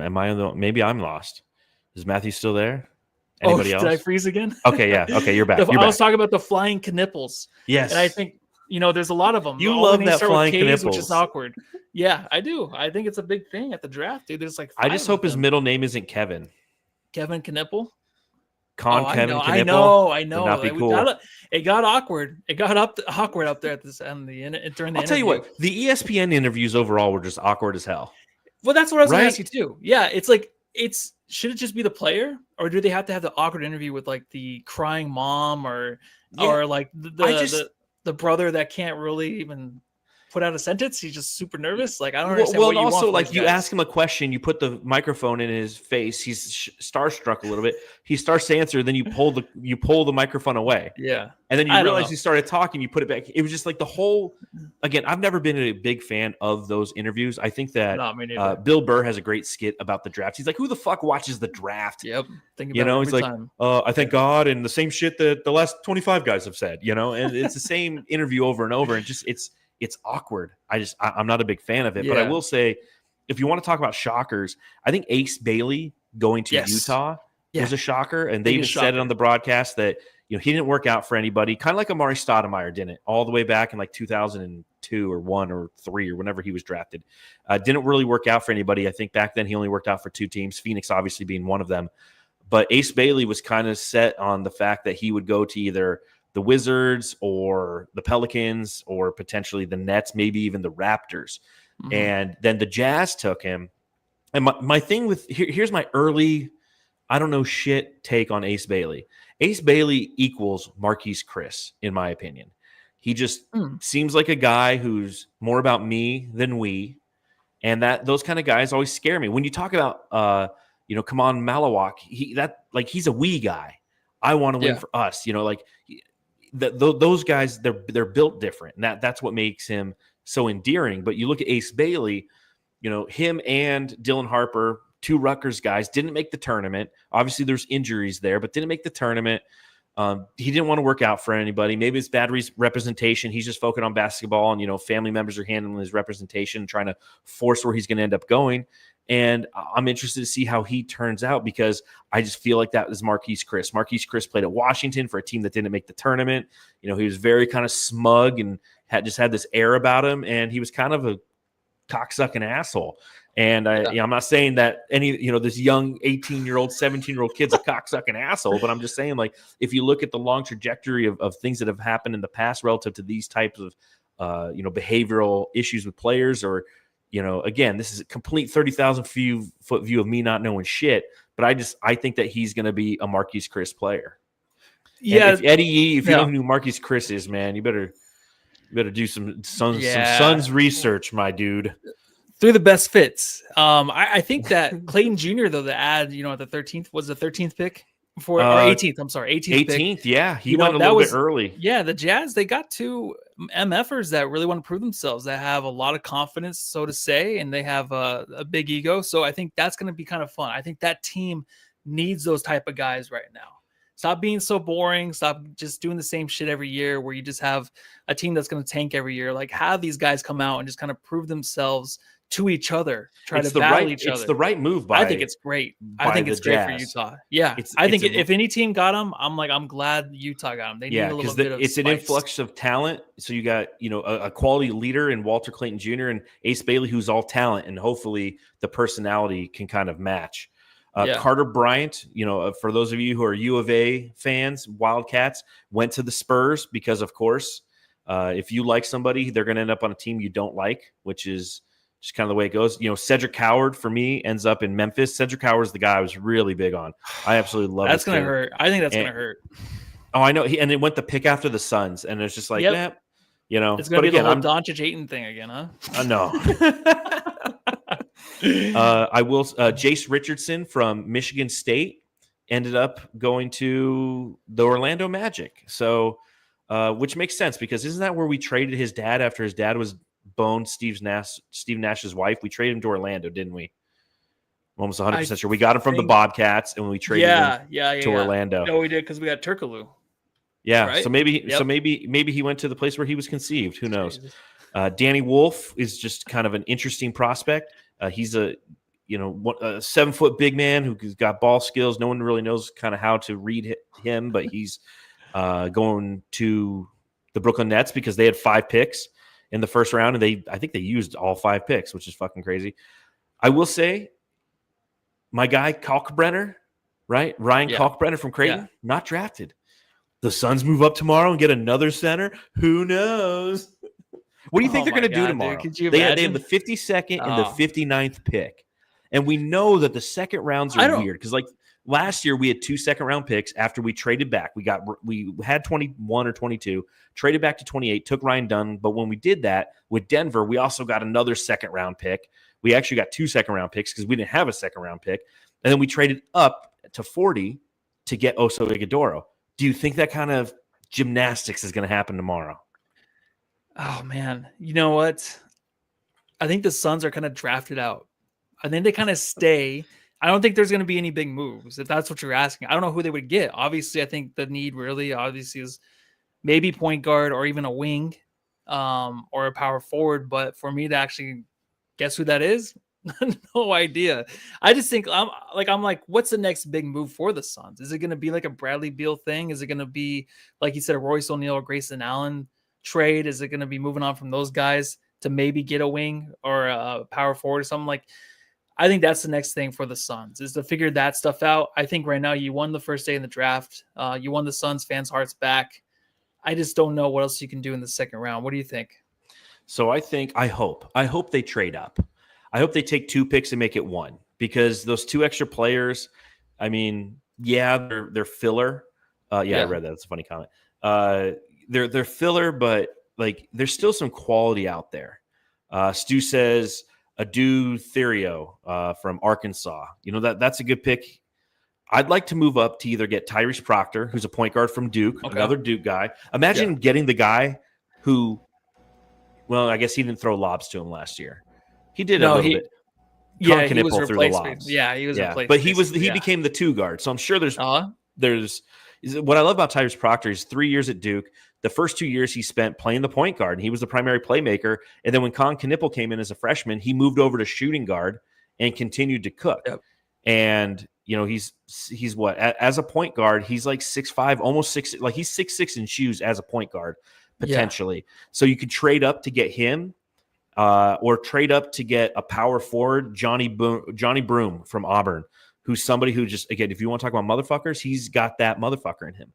Am I maybe I'm lost? Is Matthew still there? Anybody else? Did I freeze again? Okay, yeah. Okay, you're back. I was talking about the flying Knipples. Yes. And I think, there's a lot of them. You love that flying Knipples. Which is awkward. Yeah, I do. I think it's a big thing at the draft, dude. There's like 5 I just hope his middle name isn't Kevin. Kevin Knipple? Kevin Knipple. I know. Would not be cool. It got awkward. It got awkward up there at this end during the interview. I'll tell you what, the ESPN interviews overall were just awkward as hell. Well, that's what I was going to ask you too. Yeah, it's like should it just be the player, or do they have to have the awkward interview with like the crying mom or like the brother that can't really even put out a sentence? He's just super nervous. Like I don't understand. Well, and also like you ask him a question, you put the microphone in his face. He's starstruck a little bit. He starts to answer, then you pull the microphone away. Yeah, and then you realize he started talking. You put it back. It was just like the whole. Again, I've never been a big fan of those interviews. I think that Bill Burr has a great skit about the draft. He's like, "Who the fuck watches the draft?" Yep. He's like, "I thank God," and the same shit that the last 25 guys have said. And it's the same interview over and over, and just it's awkward. I'm not a big fan of it, but I will say, if you want to talk about shockers, I think Ace Bailey going to Utah was a shocker, and they even said it on the broadcast that he didn't work out for anybody, kind of like Amari Stoudemire didn't all the way back in like 2002 or 1 or 3 or whenever he was drafted. Didn't really work out for anybody. I think back then he only worked out for 2 teams, Phoenix obviously being one of them. But Ace Bailey was kind of set on the fact that he would go to either the Wizards or the Pelicans or potentially the Nets, maybe even the Raptors. Mm-hmm. And then the Jazz took him. And my thing with here's my early, I don't know shit take on Ace Bailey. Ace Bailey equals Marquise Chris, in my opinion. He just seems like a guy who's more about me than we. And those kind of guys always scare me. When you talk about Khaman Maluach, he's a we guy. I want to win for us. Those guys, they're built different, and that's what makes him so endearing. But you look at Ace Bailey, him and Dylan Harper, 2 Rutgers guys, didn't make the tournament. Obviously, there's injuries there, but didn't make the tournament. He didn't want to work out for anybody. Maybe it's bad representation. He's just focused on basketball, and family members are handling his representation, trying to force where he's going to end up going. And I'm interested to see how he turns out, because I just feel like that was Marquise Chris. Marquise Chris played at Washington for a team that didn't make the tournament. He was very kind of smug and had this air about him, and he was kind of a cocksucking asshole. And I'm not saying that this young 18-year-old, 17-year-old kid's a cocksucking asshole, but I'm just saying, like, if you look at the long trajectory of things that have happened in the past relative to these types of behavioral issues with players, or again, this is a complete 30,000-foot view of me not knowing shit, but I think that he's going to be a Marquise Chris player. Yeah, and if Eddie Yee, if you don't know who Marquise Chris is, man, you better do some Suns research, my dude. Through the best fits. I think that Clayton Jr., though, the ad, at the 13th, was the 13th pick or 18th. I'm sorry, 18th pick. Yeah, he went a little bit early. Yeah, the Jazz, they got 2 MFers that really want to prove themselves, that have a lot of confidence, so to say, and they have a big ego. So I think that's going to be kind of fun. I think that team needs those type of guys right now. Stop being so boring. Stop just doing the same shit every year, where you just have a team that's going to tank every year. Like, have these guys come out and just kind of prove themselves to each other, try to battle each other. It's the right move. I think it's great. I think it's great for Utah. Yeah, I think if any team got him, I'm glad Utah got him. They need a little bit of. It's spice. An influx of talent. So you got a quality leader in Walter Clayton Jr. and Ace Bailey, who's all talent, and hopefully the personality can kind of match. Carter Bryant, for those of you who are U of A fans, Wildcats, went to the Spurs because, of course, if you like somebody, they're going to end up on a team you don't like, which is Just kind of the way it goes. Cedric Howard for me ends up in Memphis. Cedric Howard's the guy I was really big on. I absolutely love That's this gonna kid. hurt. I think that's gonna hurt. Oh, I know. And it went the pick after the Suns, and it's just like, Yep. It's gonna be again, the whole Doncic Ayton thing again, huh? No. I will. Jace Richardson from Michigan State ended up going to the Orlando Magic. So, which makes sense because isn't that where we traded his dad after his dad was boned Steve Nash's wife? We traded him to Orlando, didn't we? I'm almost 100% sure. We got him from the Bobcats, and we traded him to Orlando. No, we did because we got Turkoglu. Yeah, right? so maybe he went to the place where he was conceived. Who knows? Danny Wolf is just kind of an interesting prospect. He's a 7-foot big man who's got ball skills. No one really knows kind of how to read him, but he's going to the Brooklyn Nets because they had 5 picks in the first round, and I think they used all 5 picks, which is fucking crazy. I will say, my guy Kalkbrenner, right? Ryan Kalkbrenner from Creighton, not drafted. The Suns move up tomorrow and get another center. Who knows? What do you think they're going to do tomorrow? Dude, they have the 52nd and the 59th pick. And we know that the second rounds are weird because, like, last year we had 2 second-round picks after we traded back. We had 21 or 22, traded back to 28, took Ryan Dunn. But when we did that with Denver, we also got another second-round pick. We actually got 2 second-round picks because we didn't have a second-round pick. And then we traded up to 40 to get Oso Ighodaro. Do you think that kind of gymnastics is going to happen tomorrow? Oh, man. You know what? I think the Suns are kind of drafted out. I think they kind of stay. I don't think there's going to be any big moves, if that's what you're asking. I don't know who they would get. Obviously, I think the need really obviously is maybe point guard or even a wing or a power forward. But for me to actually guess who that is, no idea. I just think I'm like, what's the next big move for the Suns? Is it going to be like a Bradley Beal thing? Is it going to be, like you said, a Royce O'Neal or Grayson Allen trade? Is it going to be moving on from those guys to maybe get a wing or a power forward or something? Like, I think that's the next thing for the Suns is to figure that stuff out. I think right now you won the first day in the draft. You won the Suns fans' hearts back. I just don't know what else you can do in the second round. What do you think? So I hope they trade up. I hope they take 2 picks and make it 1 because those 2 extra players, I mean, they're filler. I read that. That's a funny comment. They're filler, but like there's still some quality out there. Stu says Adu Therio from Arkansas. That's a good pick. I'd like to move up to either get Tyrese Proctor, who's a point guard from Duke, another Duke guy. Imagine getting the guy who, well, I guess he didn't throw lobs to him last year. He did a little bit. Yeah, he was replaced. Yeah, he was replaced. But he became the 2 guard. So I'm sure there's what I love about Tyrese Proctor is 3 years at Duke. The first 2 years he spent playing the point guard, and he was the primary playmaker. And then when Con Knippel came in as a freshman, he moved over to shooting guard and continued to cook. Yep. And he's what as a point guard, he's like 6'5", almost 6, like he's 6'6" in shoes as a point guard potentially. Yeah. So you could trade up to get him. Or trade up to get a power forward, Johnny Broom from Auburn, who's somebody who just, again, if you want to talk about motherfuckers, he's got that motherfucker in him.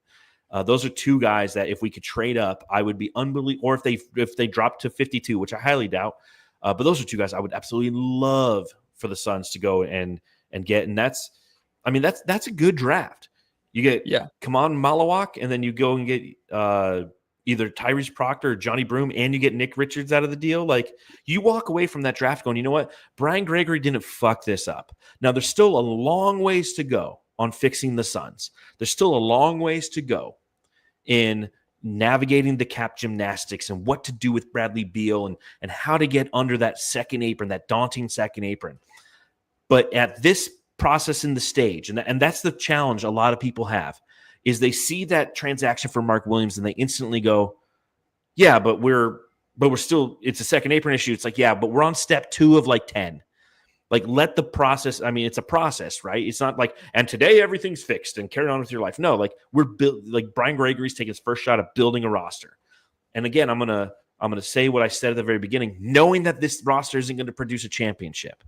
Those are 2 guys that if we could trade up, I would be unbelievable. Or if they drop to 52, which I highly doubt. But those are 2 guys I would absolutely love for the Suns to go and get. And that's a good draft. You get Khaman Maluach, and then you go and get either Tyrese Proctor or Johnny Broom, and you get Nick Richards out of the deal. Like, you walk away from that draft going, you know what? Brian Gregory didn't fuck this up. Now, there's still a long ways to go on fixing the Suns. There's still a long ways to go in navigating the cap gymnastics and what to do with Bradley Beal and how to get under that second apron, that daunting second apron. But at this process in the stage, and that's the challenge a lot of people have, is they see that transaction for Mark Williams and they instantly go, yeah, but we're still, it's a second apron issue. It's like, yeah, but we're on step 2 of like 10. Like, let the process, it's a process, right? It's not like, and today everything's fixed and carry on with your life. No, like like Brian Gregory's taking his first shot at building a roster. And again, I'm going to say what I said at the very beginning, knowing that this roster isn't going to produce a championship.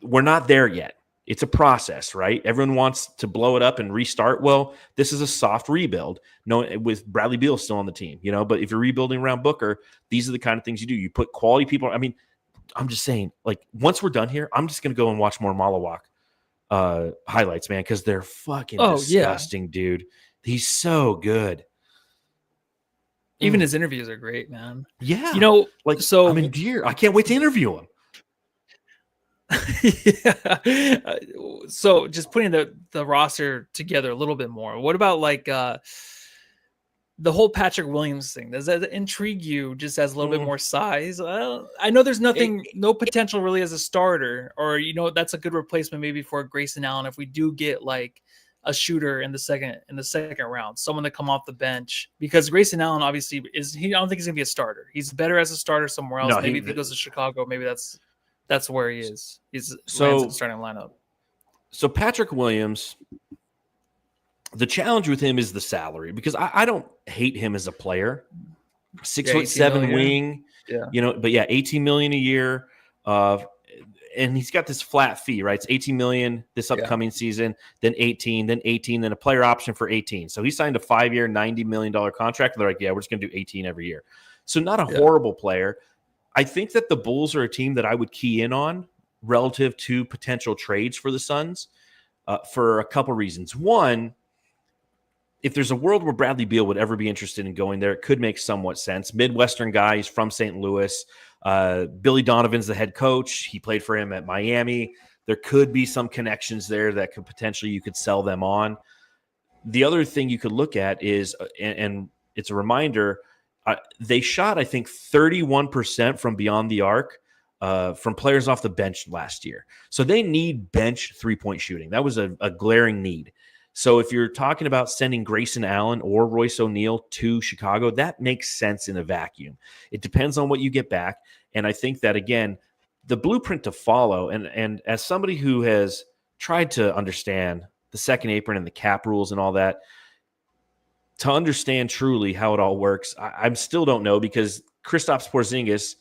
We're not there yet. It's a process, right? Everyone wants to blow it up and restart. Well, this is a soft rebuild. No, with Bradley Beal still on the team, but if you're rebuilding around Booker, these are the kind of things you do. You put quality people. I mean, I'm just saying, like, once we're done here, I'm just going to go and watch more Maluach highlights, man, because they're fucking disgusting, dude. He's so good. Even his interviews are great, man. Yeah. So I'm in gear. I can't wait to interview him. Yeah. So just putting the roster together a little bit more. What about like the whole Patrick Williams thing? Does that intrigue you just as a little bit more size? I know there's no potential really as a starter, or that's a good replacement maybe for Grayson Allen if we do get like a shooter in the second round, someone to come off the bench, because Grayson Allen obviously I don't think he's gonna be a starter. He's better as a starter somewhere else. Maybe if he goes to Chicago, maybe that's where he is. He's lands in the starting lineup. So Patrick Williams, the challenge with him is the salary, because I don't hate him as a player. 6'7" wing, but yeah, $18 million a year. And he's got this flat fee, right? It's $18 million this upcoming season, then 18, then 18, then a player option for 18. So he signed a 5-year, $90 million contract. They're like, yeah, we're just going to do 18 every year. So not a horrible player. I think that the Bulls are a team that I would key in on relative to potential trades for the Suns for a couple reasons. One, if there's a world where Bradley Beal would ever be interested in going there, it could make somewhat sense. Midwestern guy, he's from St. Louis. Billy Donovan's the head coach. He played for him at Miami. There could be some connections there that could potentially, you could sell them on. The other thing you could look at is, and it's a reminder, they shot, I think, 31% from beyond the arc from players off the bench last year. So they need bench three-point shooting. That was a glaring need. So if you're talking about sending Grayson Allen or Royce O'Neal to Chicago, that makes sense in a vacuum. It depends on what you get back. And I think that, again, the blueprint to follow, and as somebody who has tried to understand the second apron and the cap rules and all that, to understand truly how it all works, I still don't know, because Kristaps Porzingis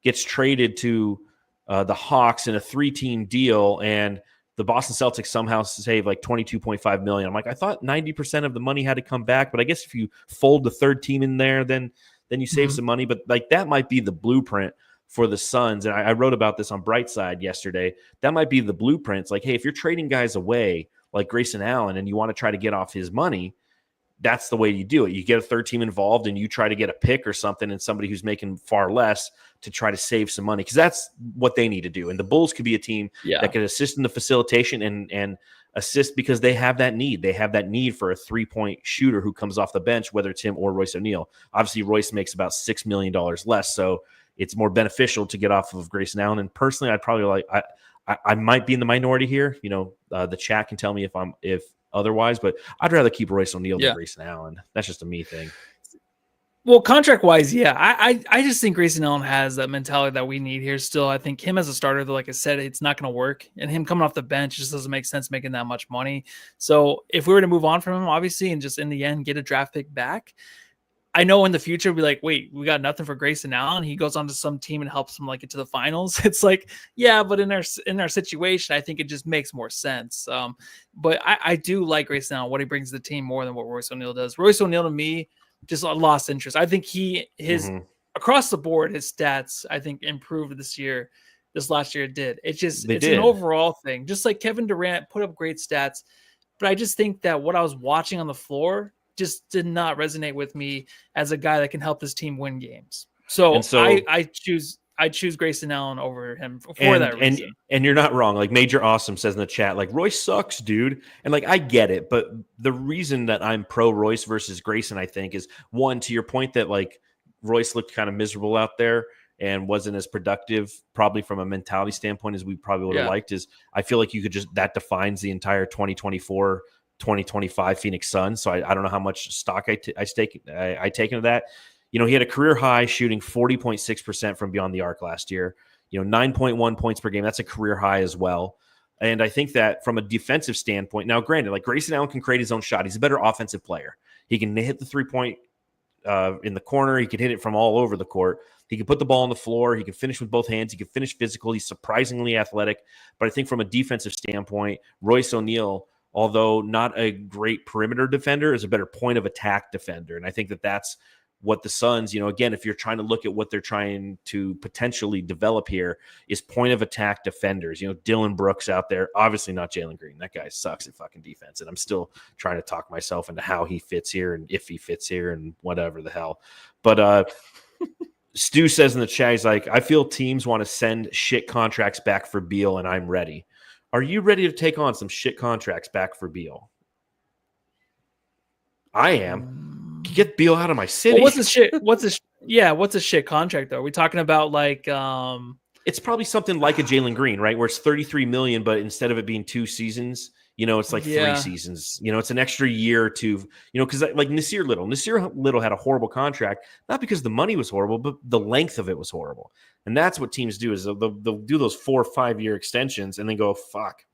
gets traded to the Hawks in a 3-team deal, and the Boston Celtics somehow save like $22.5 million. I'm like, I thought 90% of the money had to come back, but I guess if you fold the third team in there, then you save some money. But like, that might be the blueprint for the Suns. And I wrote about this on Brightside yesterday. That might be the blueprint. It's like, hey, if you're trading guys away like Grayson Allen and you want to try to get off his money, that's the way you do it. You get a third team involved and you try to get a pick or something, and somebody who's making far less to try to save some money, because that's what they need to do. And the Bulls could be a team that could assist in the facilitation and assist, because they have that need. They have that need for a 3-point shooter who comes off the bench, whether it's him or Royce O'Neal. Obviously, Royce makes about $6 million less, so it's more beneficial to get off of Grayson Allen. And personally, I'd probably I might be in the minority here. The chat can tell me if otherwise, but I'd rather keep Royce O'Neal than Grayson Allen. That's just a me thing. Well, contract-wise, I just think Grayson Allen has that mentality that we need here still. I think him as a starter, though, like I said, it's not going to work. And him coming off the bench just doesn't make sense making that much money. So if we were to move on from him, obviously, and just in the end get a draft pick back, I know in the future we'll be like, wait, we got nothing for Grayson Allen. He goes on to some team and helps them like get to the finals. It's like, yeah, but in our situation, I think it just makes more sense. But I do like Grayson Allen, what he brings to the team more than what Royce O'Neal does. Royce O'Neal, to me, just lost interest. I think his across the board, his stats, I think, improved this last year it did. It's an overall thing. Just like Kevin Durant put up great stats, but I just think that what I was watching on the floor just did not resonate with me as a guy that can help his team win games. So I choose Grayson Allen over him for that reason. And you're not wrong. Like Major Awesome says in the chat, like, Royce sucks, dude. And like, I get it. But the reason that I'm pro Royce versus Grayson, I think, is, one, to your point that like Royce looked kind of miserable out there and wasn't as productive probably from a mentality standpoint as we probably would have liked, is I feel like you could that defines the entire 2024 2025 Phoenix Suns. So I don't know how much stock I take into that. He had a career high shooting 40.6% from beyond the arc last year. 9.1 points per game. That's a career high as well. And I think that from a defensive standpoint, now granted, like Grayson Allen can create his own shot. He's a better offensive player. He can hit the 3-point in the corner. He can hit it from all over the court. He can put the ball on the floor. He can finish with both hands. He can finish physical. He's surprisingly athletic. But I think from a defensive standpoint, Royce O'Neal, although not a great perimeter defender, is a better point of attack defender. And I think that that's what the Suns, again, if you're trying to look at what they're trying to potentially develop here, is point of attack defenders. Dylan Brooks out there, obviously not Jalen Green. That guy sucks at fucking defense. And I'm still trying to talk myself into how he fits here and if he fits here and whatever the hell. But Stu says in the chat, he's like, I feel teams want to send shit contracts back for Beal, and I'm ready. Are you ready to take on some shit contracts back for Beal? I am. Get Beal out of my city. Well, what's a shit contract though? Are we talking about like it's probably something like a Jalen Green, right? Where it's $33 million, but instead of it being 2 seasons, it's like 3 seasons. It's an extra year or two, because like Nasir Little had a horrible contract, not because the money was horrible, but the length of it was horrible. And that's what teams do, is they'll do those 4 or 5 year extensions and then go, fuck.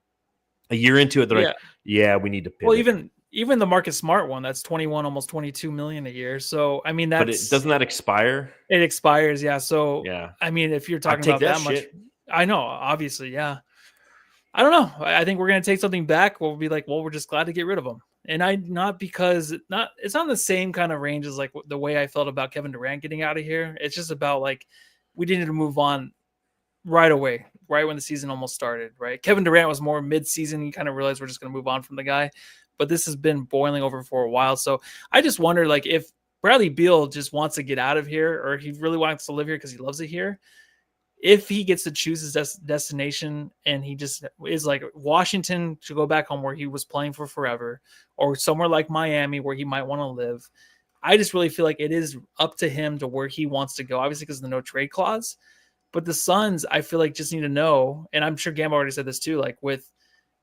A year into it, they're like, yeah, we need to pivot. Well, even the Marcus Smart one, that's 21, almost 22 million a year. So I mean, but doesn't that expire? It expires, yeah. So yeah, I mean, if you're talking about that much, I know, obviously, yeah. I don't know. I think we're gonna take something back. We'll be like, well, we're just glad to get rid of him, and it's not the same kind of range as like the way I felt about Kevin Durant getting out of here. It's just about like we needed to move on right away, right when the season almost started. Right, Kevin Durant was more mid-season. You kind of realized we're just gonna move on from the guy. But this has been boiling over for a while. So I just wonder, like, if Bradley Beal just wants to get out of here, or he really wants to live here because he loves it here, if he gets to choose his destination and he just is like Washington to go back home where he was playing for forever, or somewhere like Miami where he might want to live, I just really feel like it is up to him to where he wants to go, obviously because of the no trade clause. But the Suns, I feel like, just need to know, and I'm sure Gamba already said this too, like with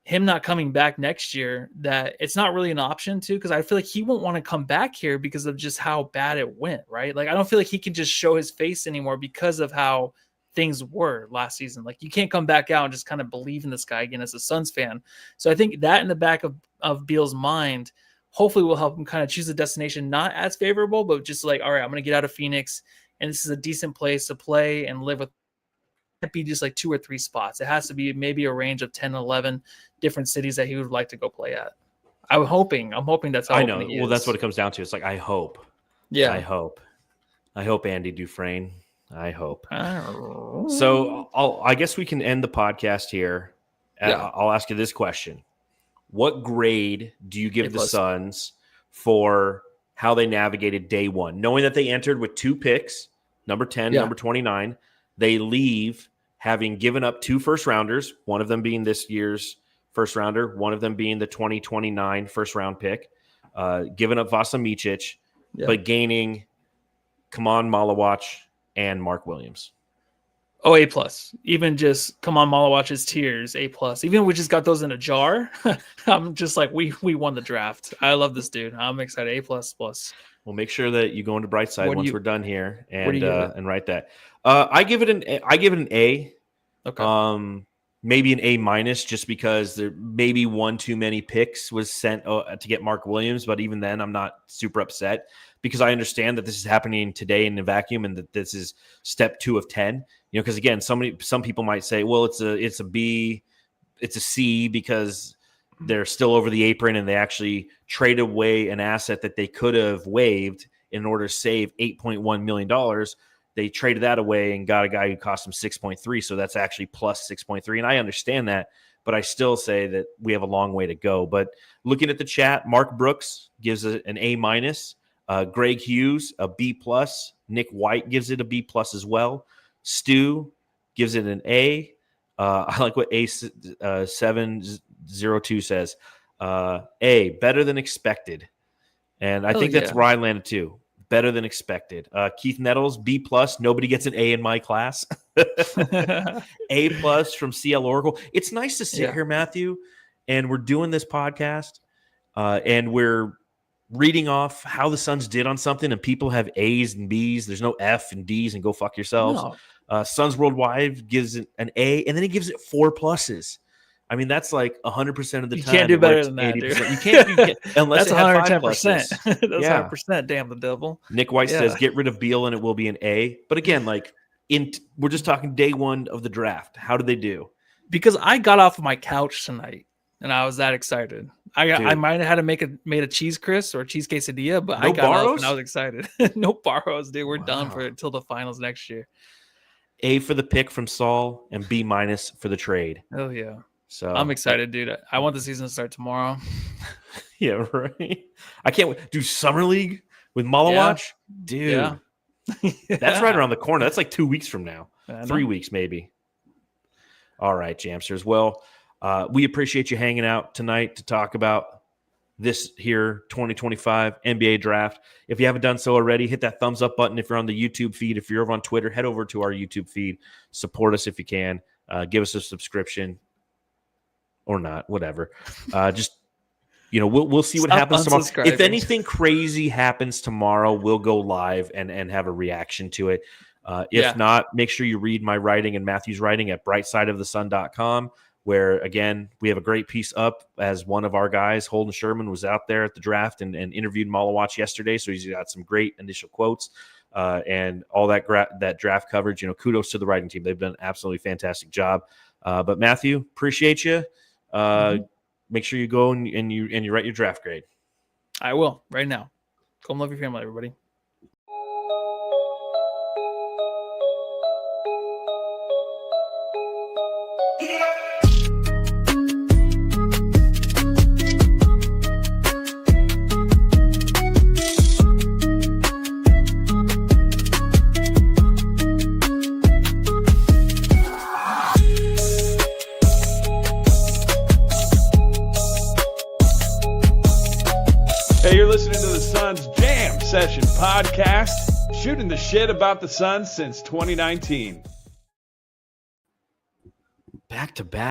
him not coming back next year, that it's not really an option too, because I feel like he won't want to come back here because of just how bad it went, right? Like I don't feel like he can just show his face anymore because of how things were last season. Like you can't come back out and just kind of believe in this guy again as a Suns fan. So I think that in the back of Beal's mind hopefully will help him kind of choose a destination not as favorable, but just like, all right, I'm going to get out of Phoenix and this is a decent place to play and live with. Can't be just like 2 or 3 spots. It has to be maybe a range of 10, 11 different cities that he would like to go play at. I'm hoping that's how I know. Well, that's what it comes down to. It's like, I hope. Yeah. I hope Andy Dufresne. I hope. So I guess we can end the podcast here. Yeah. I'll ask you this question. What grade do you give the Suns for how they navigated day one? Knowing that they entered with 2 picks, number 10, number 29. They leave having given up 2 first-rounders, one of them being this year's first-rounder, one of them being the 2029 first-round pick, giving up Vasa Micic, but gaining Khaman Maluach and Mark Williams. Oh, A+. Even just Khaman Maluach's tiers, A+. Even we just got those in a jar. I'm just like, we won the draft. I love this dude. I'm excited. A++. We'll make sure that you go into Brightside once we're done here and write that. I give it an A. Okay. Maybe an A- just because there maybe one too many picks was sent to get Mark Williams, but even then I'm not super upset because I understand that this is happening today in a vacuum and that this is step 2 of 10. Because again, some people might say, well, it's a B, it's a C because they're still over the apron and they actually trade away an asset that they could have waived in order to save $8.1 million. They traded that away and got a guy who cost them 6.3. So that's actually plus 6.3. And I understand that, but I still say that we have a long way to go. But looking at the chat, Mark Brooks gives it an A-. Greg Hughes, a B+. Nick White gives it a B+ as well. Stu gives it an A. I like what A702 says. A, better than expected. And I think that's where I landed too. Better than expected. Keith Nettles, B+. Nobody gets an A in my class. A+ from CL Oracle. It's nice to sit here, Matthew, and we're doing this podcast, and we're reading off how the Suns did on something, and people have A's and B's. There's no F and D's, and go fuck yourselves. No. Suns Worldwide gives it an A, and then he gives it 4 pluses. I mean, that's like 100% of the You time. can't do it better works than that, 80%. dude. You can't unless That's it had 5 110%. pluses. That's Yeah. 100%. Damn the devil. Nick White Yeah. says, get rid of Beal and it will be an A. But again, like we're just talking day one of the draft. How did they do? Because I got off of my couch tonight and I was that excited. I might have had to made a cheese crisp or a cheese quesadilla, but No I got Barros? up and I was excited. No Barros, dude. We're done Wow. for until the finals next year. A for the pick from Saul and B- for the trade. Oh yeah. So I'm excited, dude. I want the season to start tomorrow. Yeah, right. I can't wait. Do Summer League with Maluach? Dude. Yeah. That's right around the corner. That's like 2 weeks from now. I know. 3 weeks, maybe. All right, Jamsters. Well, we appreciate you hanging out tonight to talk about this here 2025 NBA draft. If you haven't done so already, hit that thumbs up button. If you're on the YouTube feed, if you're over on Twitter, head over to our YouTube feed. Support us if you can. Give us a subscription or not, whatever. Just, we'll see what happens tomorrow. If anything crazy happens tomorrow, we'll go live and have a reaction to it. If not, make sure you read my writing and Matthew's writing at brightsideofthesun.com, where, again, we have a great piece up as one of our guys, Holden Sherman, was out there at the draft and interviewed Maluach yesterday. So he's got some great initial quotes and all that draft coverage. Kudos to the writing team. They've done an absolutely fantastic job. But Matthew, appreciate you. Make sure you go and you write your draft grade. I will right now. Go and love your family, everybody. Hey, you're listening to the Suns Jam Session Podcast, shooting the shit about the Suns since 2019. Back to back.